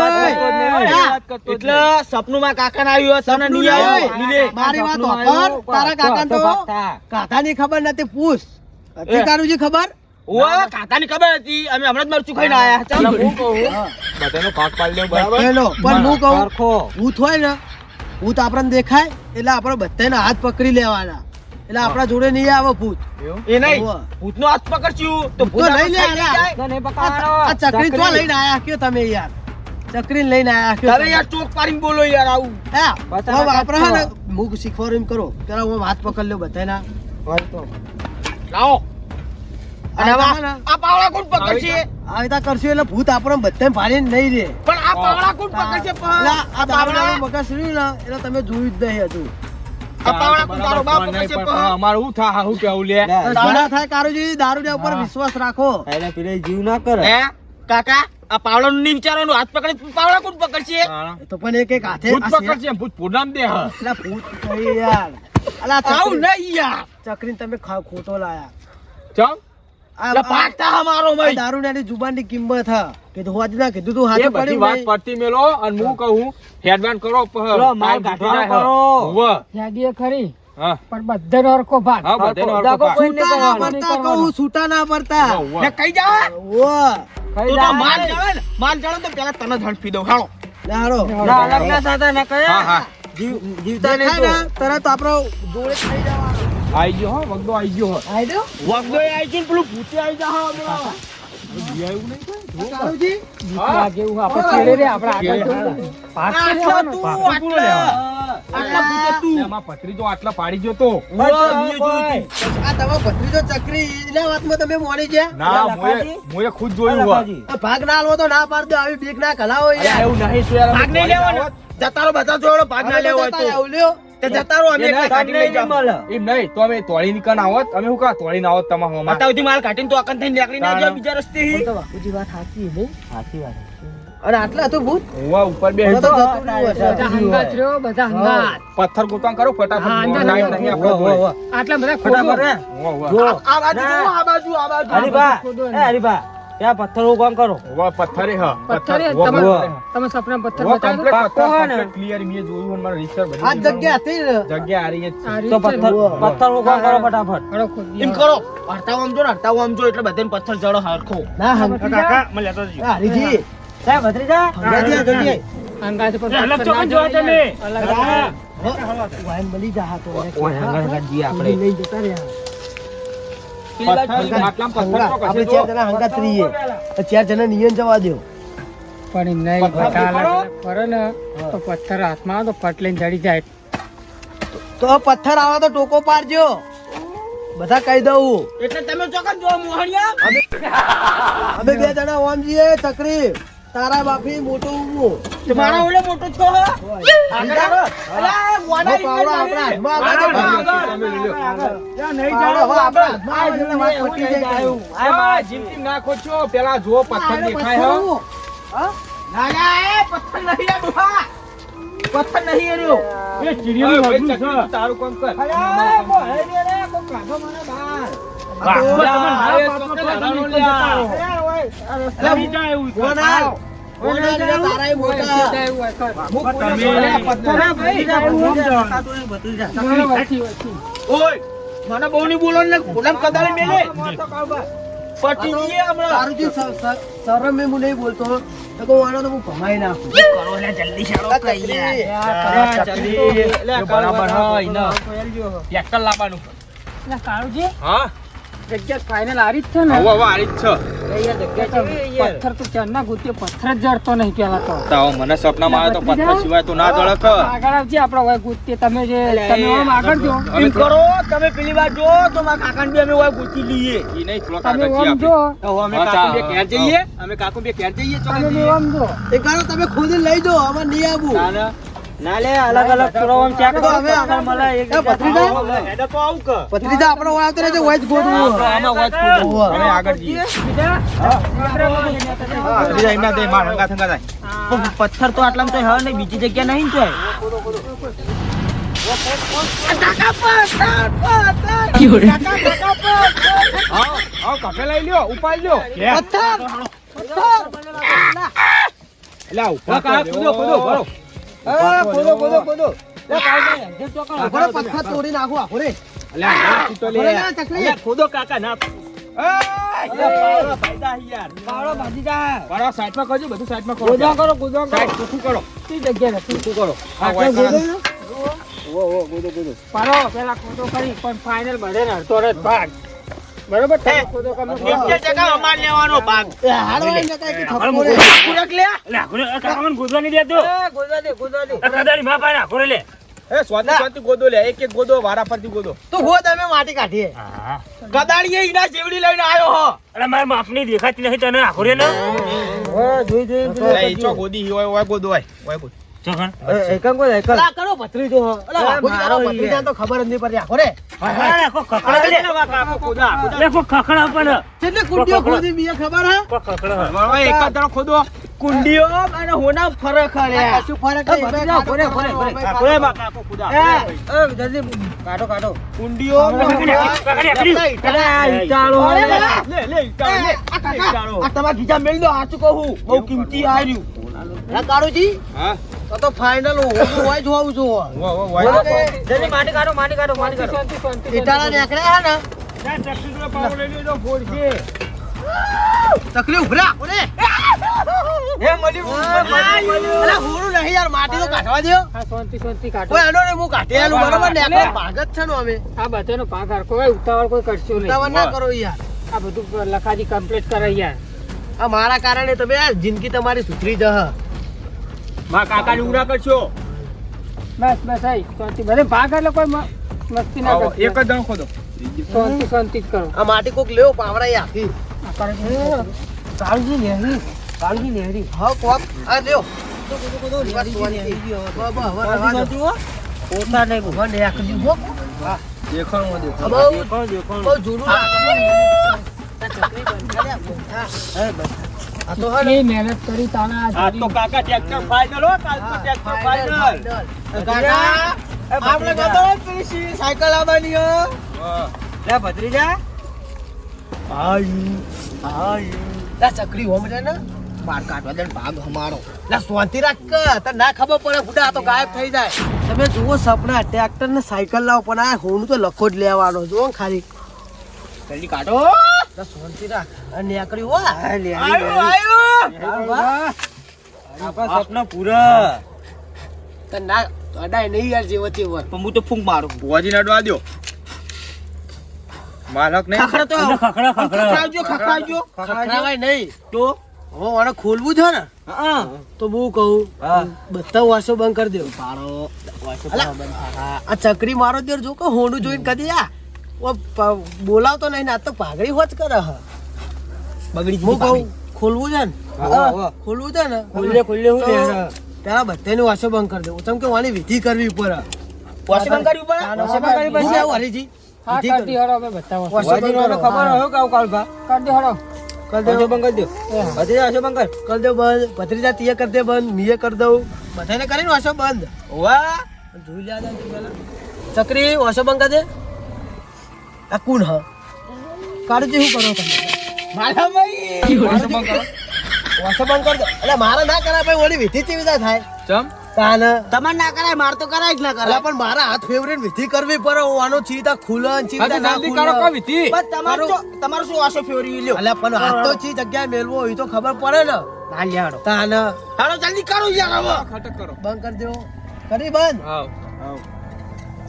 વાત કરતો જ નહીં, એ વાત કરતો જ એટલે નહીં. સપનું માં કાકા ના આવ્યું હશે ને સપનું નહીં આવ્યું નહીં. લીલે. મારી વાત સપનું વાપર. આવ્યું, તારા કાકાને તો ભાગતા. કાકાની ખબર નથી પૂછ અધિકારુજી ખબર ઓય, કાકાની ખબર હતી અમે હમણાં જ મરચું ખાઈને આયા એટલે ચાલો હું કહું બધાનો ભાગ પાડી લેવો બરાબર બધાનો. પણ હું કહું સરખો. ભૂત હોય ને ભૂત આપણને દેખાય એટલે આપણે બધાના હાથ પકડી લેવાના એટલે આપણા જોડે નહીં આવે ભૂત એવું? એ નહીં હોવે. ભૂતનો હાથ પકડશું તો ભૂત ભૂત તો લઈ લે આપણને યાર. ખાઈ જાય. આ ચકરી તો લઈને આયા કયો તમે યાર ચકરી લઈને આયા કયો તમે તમે? યાર ચોક પાડીને બોલો યાર આવું હા, બધાના હવે આપણે હે ને કાઢો. મુખ શીખવાડું એમ કરો પેલા હું હાથ પકડ લ્યો બધાના લાવો અને હવે આ આ પાવડા કોણ પકડશે આવી રીતના કરશું એટલે ભૂત આપણને બધાને ભાળીને નહીં રે પણ આ પાવડા કોણ પકડશે પણ? આ આ પાવડા દારૂ મગજ રહ્યું ને એટલે તમે જોયું જ નહીં હજુ. આ પાવડા કોણ તારો બાપ પકડશે પણ? અમારું શું થા શું કેવું લે ના થાય કારુજી, દારૂ ઉપર વિશ્વાસ રાખો. હે કાકા આ પાવડાનું નહીં વિચારવાનું, હાથ પકડી પાવડા કોણ પકડશે? તો પણ એક હાથે ભૂત પકડશે ભૂત પૂનામ દે હ અલા ભૂત કઈ યાર. અલા આવું નહીં યાર. ચકરીને તમે ખોટો લાયા. ચમ એટલે ભાગતા અમારો આ ભાઈ. દારૂની જુબાનની કિંમત હા કીધું હોજ ના કીધું તું હાથે એ બધી વાત પડ્યું પડતી મેલો અને હું કહું હેડબાન કરો માલ કાઢવાનો કરો. યાદીએ ખરી હા પણ બધાનો હરખો ભાગ હા બધાનો હરખો દાખો ભાગ. કોઈ નહીં છૂટા ના કરવાનો. પડતા કહું, છૂટા ના પડતા. ને કઈ જા ઓવા. કઈ તું તો દાડે. માલ જળે ને માલ જળે તો પેલા તને ઝડપી દઉં હાલો. લે હારો. હા હા દેખાય ને તરત આપણો જોડે થઈ જવાનો. આઈ ગયો હો વગડો આઈ ગયો હો આઈ દો. વગડો આવી છે ને પેલું ભૂતે આવી જા હા હમણાં. કારુજી, બીક લાગે એવું આપણે છેડે રે આપણે આગળ છેડે. જવું. ભાગ તો આટલા લેવાનો. તું, ભાગ. આટલા ભૂતે તું. એમાં પથરી તો આટલા પાડી ગયો તો આ તમારો ભત્રીજો ચક્રી એના વાતમાં તમે મોડી ગયા. ના મોએ ખુદ જોયું હો આ ભાગ ના આલવો તો ના પાડ દો, આવી બીક ના કલાવો અરે યાર. એવું નહીં તો યાર ભાગ નહીં લેવાનો. જતારો બધા જોડો ભાગ ના લેવો હોય તો. આવું લ્યો. તે જતારો અમે એકલા કાઢી લઈ જાઓ. એમ નહીં તો અમે તોડી નીકળ આવત અમે શું કા તોડી ના આવત તમારા હોમાં અત્યાર સુધી માલ કાઢીને તો અકન થઈને નીકળી ના જાય બીજા રસ્તે પણ તો બાપુજી વાત સાચી નહીં. અને આટલા હતું ભૂત હોવા ઉપર બે તો જતું રહ્યું હશે. બધા હંગાત રહ્યો, બધા હંગાત. પથ્થર ગોતવા કરો ફટાફટ હા, અંદર ટાઈમ અંદર. નહીં આપણો જોડે. આટલા બધા ખોદો. હોવા, હોવા. આ બાજુ જુઓ, આ બાજુ આ બાજુ ખોદો અંદર. હોવા, પથ્થરે હ પથ્થરે હોવા, તમે પથ્થરે હ. તમે સપના પથ્થર હોવા, બતાવો. complete પથ્થર, complete clear મેં જોયું અને મારા research બધી આ જ જગ્યા હતી ને. જગ્યા હારી જ છે. આ રીતે હળો ખોદી એમ કરો હડતાઓ આમ જો ને હડતાઓ આમ જો એટલે બધાને પથ્થર જડો હરખો. ના કાકા મને લેતો જજો. હરીજી જલ્દી જલ્દી હંગાત પર અલગ પથ્થર ચોકન ના જોવો જોડે. તમે. અલગ વાહન મળી જા તો ઓય, હંગાત ગાડી આપણે. લઈ જતા રહ્યા. પથ્થર, આટલામાં પથ્થર તો આપણે કશે ચાર જણા હંગાત રહીએ. તો ચાર જણા નિયન જવા દો. પણ એમ નહીં પથ્થર બધા દેખાડો. અલગ અલગ ફરે ને તો પથ્થર હાથમાં આવે તો પટ લઈને જડી જાય. તો પથ્થર આવે તો ટોકો પાડજો. બધા કહી દઉં. એટલે તમે ચોકન જો મોહણિયા અમે બે જણા ઓમ જઈએ ચકરી. તારા બાપી મોટો હું. તમારા ઓલે મોટો છો હો. આગળ આવો. અલા મોના પાવડો આપણા હાથમાં આવે તો તમે લઈ લો. પાવડો હવે આપણા હાથમાં આવે એટલે વાત પતી જાય. આ જીમથી નાખો છો પેલા જો પથ્થર દેખાય હો હા? ના ના એ પથ્થર નહીં આ ડોહા. પથ્થર નહીં એ રહ્યો. એ ચીડીનું વધુ છે. તારું કામ કર આ તો કોના? કોના લીધે તારાય મોટા. સીધા એવું હોય ખરું. તમારા વચ્ચે વચ્ચે. ઓય મને બહુ નહીં બોલો ને કોલમ કદાળી મેલે પટી ગઈ હમણાં. તારુજી શરમ હું નહીં બોલતો તો કહું આનો તો હું ભમાઈ નાખું. કરો લે જલ્દી શાળો કઈ યાર. બરાબર હા ઈના ટ્રેક્ટર લાવવાનું એટલે કાળુજી હા જગ્યા ફાઇનલ આ રીત છે ને હવે આરી જ છે પથ્થર તો ચારના ગોતીએ પથ્થર જ જડતો નહીં પેલા તો તો મને સપનામાં આવે તો પથ્થર સિવાય તો ના જળક આગળ આવજે આપણે હવે ગોતીએ તમે જે તમે આમ આગળ જો એમ કરો તમે પેલી વાર જો તો મારા કાકાને બી અમે ઓય ગોતી લઈએ. ઈ નહીં થોડો તમે કાગળ આમ છે જો તો અમે હા, કાકુ બે ચાલો. ઘેર જઈએ અમે કાકુ બે ઘેર જઈએ તમે ચોકન બે આમ જો એ કારો તમે ખોદીને લઈ દો અમારે નહીં આવું. ના લે અલગ અલગ કરો આમ ચેક તો હવે આપણે એ ભત્રીજા હેડે તો આવું કે ભત્રીજા આપણો હોય આવતો રહેજો હોય જ ગોતવું. આમાં વાત કરું. હોવે. અમે આગળ જઈએ ત્રીજા એમના દે માર હંગા થંગા જાય પણ પથ્થર તો આટલામાં તો હવે નહીં બીજી જગ્યા નહીં તો આવ આવ કાફે લઈ લ્યો ઉપાડ લ્યો પથ્થર એટલે ઉપર કૂદો કૂદો બરો ખોદો. આખો પથ્થર તોડી નાખો આખો રે. એટલે આ કૂદો લે ખોદો ના ચકરી. ખોદો કાકા ના બરો સાઈડમાં કરજો બધું સાઈડમાં કરો ગોદા કરો ગોદા કરો સાઈડ ચોખ્ખું કરો કઈ જગ્યા નથી ચોખ્ખું કરો હા આપણે વાય ગોદો કરો. ને? પાડો પેલા ખોદો કરી પણ ફાઇનલ બધે ને અડધો અડધ ભાગ બરોબર તમે ખોદો તમે નીચે જગા અમાર લેવાનો ભાગ એ હાડવા એને કાંઈ કે થપ્પો રે. પૂરક લે એ સ્વાતિ ગોદો લે એક એક ગોદો વારા પરથી ગોદો તો ગોદ અમે માટી કાઢીએ. ગદાડીએ ઈના જેવડી લઈને આવ્યો હો ઓ એટલે ઈ ચો ગોદી હોય ગોદો હોય ગોદ. અલા, કરો ભત્રીજો હો. અલા, બાપુજી, તારો ભત્રીજાને તો ખબર જ નહીં પડતી. આખો રે. કેટલી કુંડીઓ ખોદી બીએ ખબર હે? હવે એક જ દાડો ખોદો. કુંડીઓ અને હોના ફરક હે આ કશું ફરક નહીં. ભત્રીજા, ભરે. ખોદે બા કાકો ખોદા. જલ્દી કાઢો કાઢો. કુંડીઓ અરે, ઈટાળો અરે, લે અરે. ઈટાળો. આ તમારા ગીજા મેલ દો સાચું કહું બહુ કિંમતી આવ્યું. અલા, કાળુજી, હા તો ફાઇનલ હોય જ હોવું જોઈએ. વો વો વાય. જલ્દી માટી કાઢો. ઈટાળા નીકળ્યા હે ને, તકલી ઉભરા. ઓરે. હે મળ્યું. અલા, હોરું નહીં યાર, માટી તો કાઢવા દ્યો. શાંતિ કાઢો. ઓય, આનો ને હું કાઢી આલું, બરોબર ને? આપણે ભાગ જ છે ને અમે. આ બધાનો ભાગ હરખો હોય, ઉતાવળ કોઈ કરશો નહીં. ઉતાવળ ના કરો યાર. આ બધું લખાજી કમ્પ્લીટ કરે યાર. આ મારા કારણે તમે યાર જિંદગી તમારી સુધરી જશે. માં કાકાને ઉડા કરશો. બસ આઈ શાંતિ. બધે ભાગ એટલે કોઈ મસ્તી ના આવો, કરશો. એક જ દાડો ખોદો. શાંતિ જ કરો. આ માટી કોક લેવો પાવડા એ આખી. કાળજી નહેરી. હા કોક આ લ્યો. દેખાણમાં દેખો. બહુ જૂનું આ તો હે ને. એ મહેનત કરી તાના આ આ તો કાકા ટ્રેક્ટર ફાઇનલ હો. કાલ તો ટ્રેક્ટર ફાઇનલ. કાકા, આપણે કહેતો હોય પેલી સાયકલ આવવાની હો. લે ભત્રીજા લા, ચકરી હોમ છે ને, બાર કાઢવા દે ને ભાગ અમારો. લા, શાંતિ રાખ કે તને ના ખબર પડે બુડા, આ તો ગાયબ થઈ જાય. તમે જુઓ સપના ટ્રેક્ટર ને સાયકલ લાવો, પણ આ હોનું તો લખો જ લેવાનો. જુઓ ને ખાલી. જલ્દી કાઢો. લા, શાંતિ રાખ. અને નીકળી હો. આપણા સપના પૂરા. તને ના અડાય નહીં યાર, જેવો તેવો. પણ હું તો ફૂંક મારું. ભુવાજીને અડવા દ્યો. માલક નહીં. ખખડાવજો. ખખડાવાય નહીં. તો હવે આને ખોલવું છે ને, હા તો હું કહું હા. બધા વાસો બંધ કરી દો. અલા, આ ચકરી મારો દેર જો કે હોનું જોઈને કદી બોલાવતો નહીં ને, આ તો પાઘડી હોજ કરે હ. બગડી હું કહું ખોલવું છે ને, હા. ખોલવું છે ને, ખુલ્લે હું તો પેલા બધાને વાસો બંધ કરી દો. કેમ કે વાની વિધિ કરવી પડે. વાસી બંધ કર્યું પડે? વાસો બંધ કરી પછી આવું હરીજી હા વિધિ કાઢી કરવી. હળો અમે બતાવો. વાસો બંધ કરો. ખબર હોય કાવ કાળભા. કાઢી હળો. કરી દો બંધ કરી દો. ભત્રીજા વાસો બંધ કર. કરી દો બંધ. ભત્રીજા તીએ કરી દે બંધ, મીએ કરી દઉં. બધાને કરીને વાસો બંધ. વાહ જોઈ લ્યા જા તું પેલા. ચકરી વાસો બંધ કરી દે. આ કોણ હ? કાળજી શું કરો તમે? મારા ભાઈ વાસો બંધ કરો. વાસો બંધ કરી દો. એટલે મારે ના કરાય ભાઈ, ઓલી વિધિ કેવી રીતે થાય? ચમ તાન તમારે ના કરાય માર તો કરાય જ ના અલા, કરાય. પણ મારા હાથ ફેવરેટ વિધિ કરવી પડે. આનો ચીતા ખુલે ને ચીતા ના જલ્દી કરો ખુલે. કો વિધિ. બસ તમારું શું વાસો ફેવરી લ્યો. અલા, પણ હાથ તો ચી જગ્યાએ મેલવો એ તો ખબર પડે ને. ના લ્યાડો. તાન હાલો જલ્દી કરો યાર હવે. ખટક કરો. બંધ કરી દો. કરી બંધ. આવ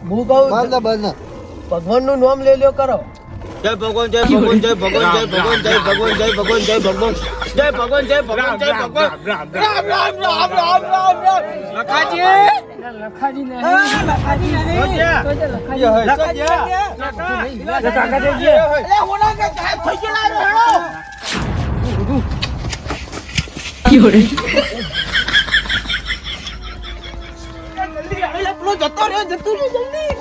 હું કહું ભગવાનનું નામ લઈ લ્યો કરો. જય ભગવાન જય ભગવાન જય ભગવાન જય ભગવાન જય ભગવાન જય ભગવાન જય ભગવાન જય ભગવાન જય ભગવાન જય ભગવાન. રામ રામ રામ રામ રામ રામ. લખાજી લખાજી નહીં. લખાજી નહીં. તો જે લખાજી. લખાજી કાકા જઈ ગયા. અલે હોના કે ગાયબ થઈ ગયેલા રે હેડો. જલ્દી અલે પેલો જતો રહ્યો જલ્દી.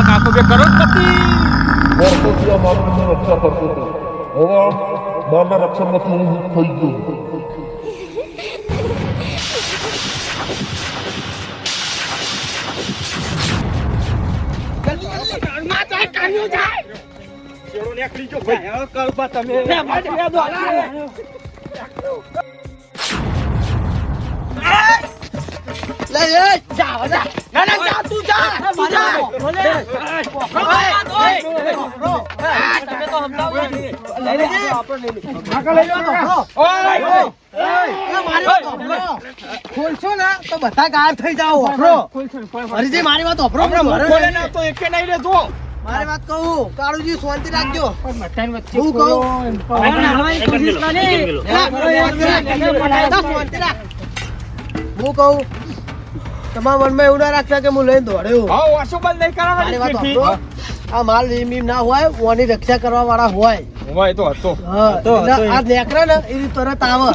કાકો બે કરો પતિ. વર્ષોથી આ માનવીની રક્ષા કરતો હતો. હવે મારના રક્ષણમાંથી હું મુક્ત થઈ ગયો. શેરો નીકળી ગયો ભાઈ. હવે કળબા તમે. લે જા જા. ના ના જા તું જા. તું જા. તમે તો સમજાવો ને. લઈ લેજે. મારી વાત સાંભળો. ખોલશો ને તો બધા ગાયબ થઈ જાઓ. વાપરો. હરીજી, મારી વાત વાપરો. ખોલે ના તો એકે નહીં રે જો. મારી વાત કહું કાળુજી શાંતિ રાખજો પણ બધાની વચ્ચે હું ખોલો, કહું. એમ કહું. હવે નાહવાની કોશિશ કરી. હું કહું તમારા મનમાં એવું ના રાખતા કે હું લઈને દોડ્યો હા વાસો બંધ નહીં મારી વાત કરાવવાની સાંભળો. આ માલ રીમ ના હોય ઓની રક્ષા કરવા વાળા હોય હોય તો હતો હા, એટલે આ નેકરે ને એ તરત આવે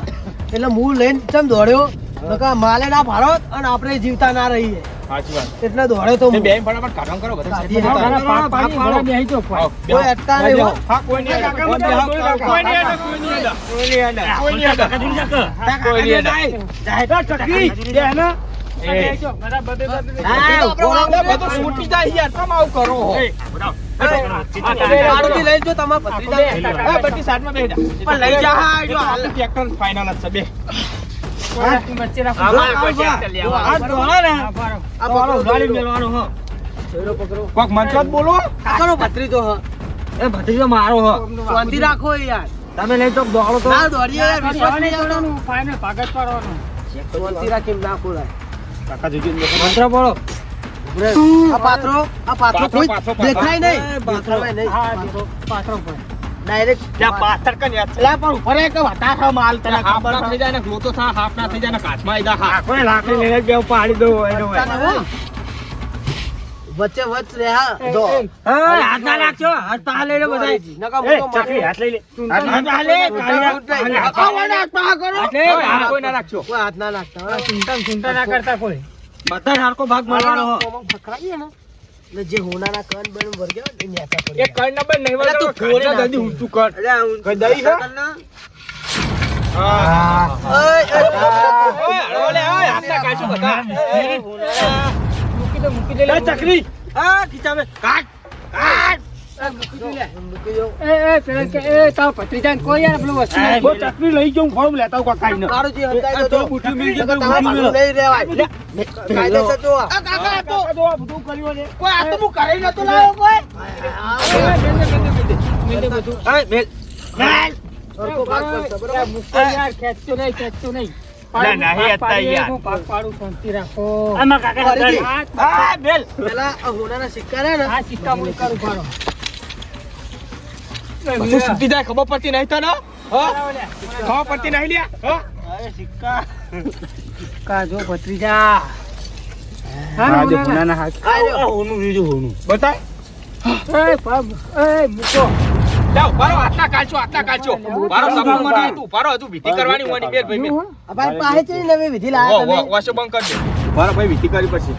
એટલે હું લઈને ચમ દોડ્યો નકર માલે ના ભાડો અને આપણે જીવતા ના રહીએ સાચી વાત એટલે દોડ્યો તો તે હું. બેન ફટાફટ કાઢવાનું કરો બધા કાઢીએ. સાઈડમાં ઘણા જતા રહો. પાક પાડી, ઘણા બેહી જાઓ કોઈ. કોઈ અટતા નહીં હો. હા કોઈ નહીં કાકા, કોઈ નહીં કોઈ નહીં કોઈ નહીં કોઈ નહીં બેહી જાઓ, બધા બધે બધે. બધું છૂટી જાય યાર તમે આવું કરો હો. કાળુજી લઈ જો તમારા ભત્રીજાને. હા, બધી સાઈડમાં બેસી જા. પણ લઈ જા હા, જો હાલ. ટ્રેક્ટર ફાઇનલ જ છે બે કોઈ વચ્ચે રાખો. આમાં કોઈ ટ્રેક્ટર લેવા. આ દોડો ને. આ પકડો, ગાડી મેળવાનો હો. છેડો પકડો. કોક મંત્ર જ બોલો કાકાનો ભત્રીજો હ. એ ભત્રીજો મારો હો. શાંતિ રાખો યાર. તમે લઈ તો દોડો તો. ના દોડીએ યાર, કાકા વિશ્વાસ નહીં દેવાની આવતો. દોડવાનું, ફાઇનલ ભાગત પાડવાનું. શાંતિ રાખીને ના ખોલાય. કાકા જોજો મંત્ર બોલો. આ પાત્રો કોઈ પાથરો. દેખાય નહીં. દેખાય નહીં. હા, પાથરો પર. ડાયરેક્ટ ત્યાં પાથર કન યાદ છે લા પણ ઉપર એક વટા છે માલ તને હાફ ખબર ના છે. થઈ જાય ને ગ્લો તો થા હાફ ના થઈ જાય ને કાચમાં આઈ જા હા કોઈ લાકડી લઈને બે પાડી દો એનો વચ્ચે વચ્ચ રહ્યા જો હાથ ના નાખજો હાથ પા લઈ લે બધા નકા એ મોટો ચકરી માર્યો. હાથ લઈ લે હાથ ના લે હાથ પા કરો કોઈ ના રાખજો કોઈ હાથ ના નાખતા હા. ચિંતા ના કરતા કોઈ. બધા હારકો ભાગ મળવાનો હો કોમમ પકડાવીએ ને એટલે જે હોનાના કન બન વર્ગ્યા એ નેતા પડી એ કઈ નંબર નહીં અલા, તું વળતો ફોડી કાચા નાખ. દાદી ઊંચું કર અરે આ કઈ દઈ છે હા ઓલે ઓય હાથના કાચું બધા મૂકી દો, મૂકી દે. એ ચકરી હા ખીચામે કાટ કાટ મૂકી દો. પેલા કે, તારો ભત્રીજાને કોઈ યાર પેલું વસ્તુ નહીં. બો ચકરી લઈ જાઉં ફોર્મ લેતા હું કાઈ ન કાળુજી હટાઈ દો તો બુટ્ટી મિલ ગઈ, નકર તો તમારે બુટ્ટી ભાગવું નહીં રહેવાય. કાયદેસર જો આ. કાકા તો બધું કર્યું ને કોઈ આ તો હું કરી નતો લાવ્યો કોઈ હા મેલ મેલ સરખો ભાગ કરશે, બરોબર? મૂકો યાર, ખેંચતો નહીં, ખેંચતો નહીં. ના, ના, ભાગ એ હતા પાડીએ, યાર. હું ભાગ પાડું, શાંતિ રાખો. આમાં કાકા ફરીથી. હા મેલ પેલા આ હોનાના સિક્કા રહ્યા ને આ સિક્કા મૂળ કરું, ભારો. બધું છૂટી જાય ખબર પડતી નહીં તને હા ખબર પડતી નહીં લ્યા હા સિક્કા જો ભત્રીજા. હા, હા, જો ના, ના. ભૂનાના હાથ આ જો. હોનું બીજું હોનું બતાય મૂકો. જાઓ બારો આટલા કાચો બારો સપનું મને તું બારો હજુ વિધિ કરવાની હોવાની બેર ભાઈ મેલ આ ભાઈ પાસે છે ને નવી વિધિ લાયા તમે. વાસો બંધ કરજો બારો ભાઈ વિધિ કરી પછી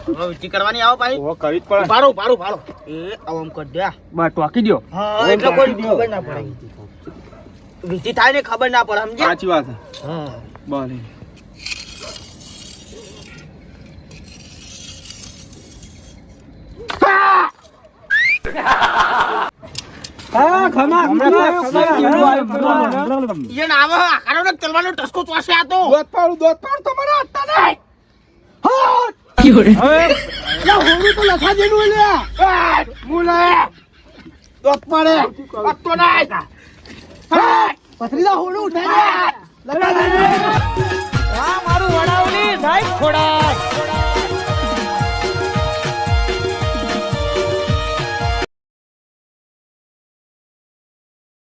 હવે વિધિ કરવાની આવો ભાઈ ઓ કરી જ પડે પાડો પાડો પાડો એ આમ કર દે બા ટોકી દ્યો હા એટલે કોઈ ખબર ના પડે વિધિ થાય ને ખબર ના પડે સમજ્યા સાચી વાત હા બોલે ये नाम आकारो ने तलवार નો ટસકો ચોસે આ તો દોત પાડું તમારા હાથતા નહીં હોનું તો લખા દેનું લ્યા. મુલે દોત પાડે પત્તો નહીં ભત્રીજા હોનું ઉઠાઈ દે.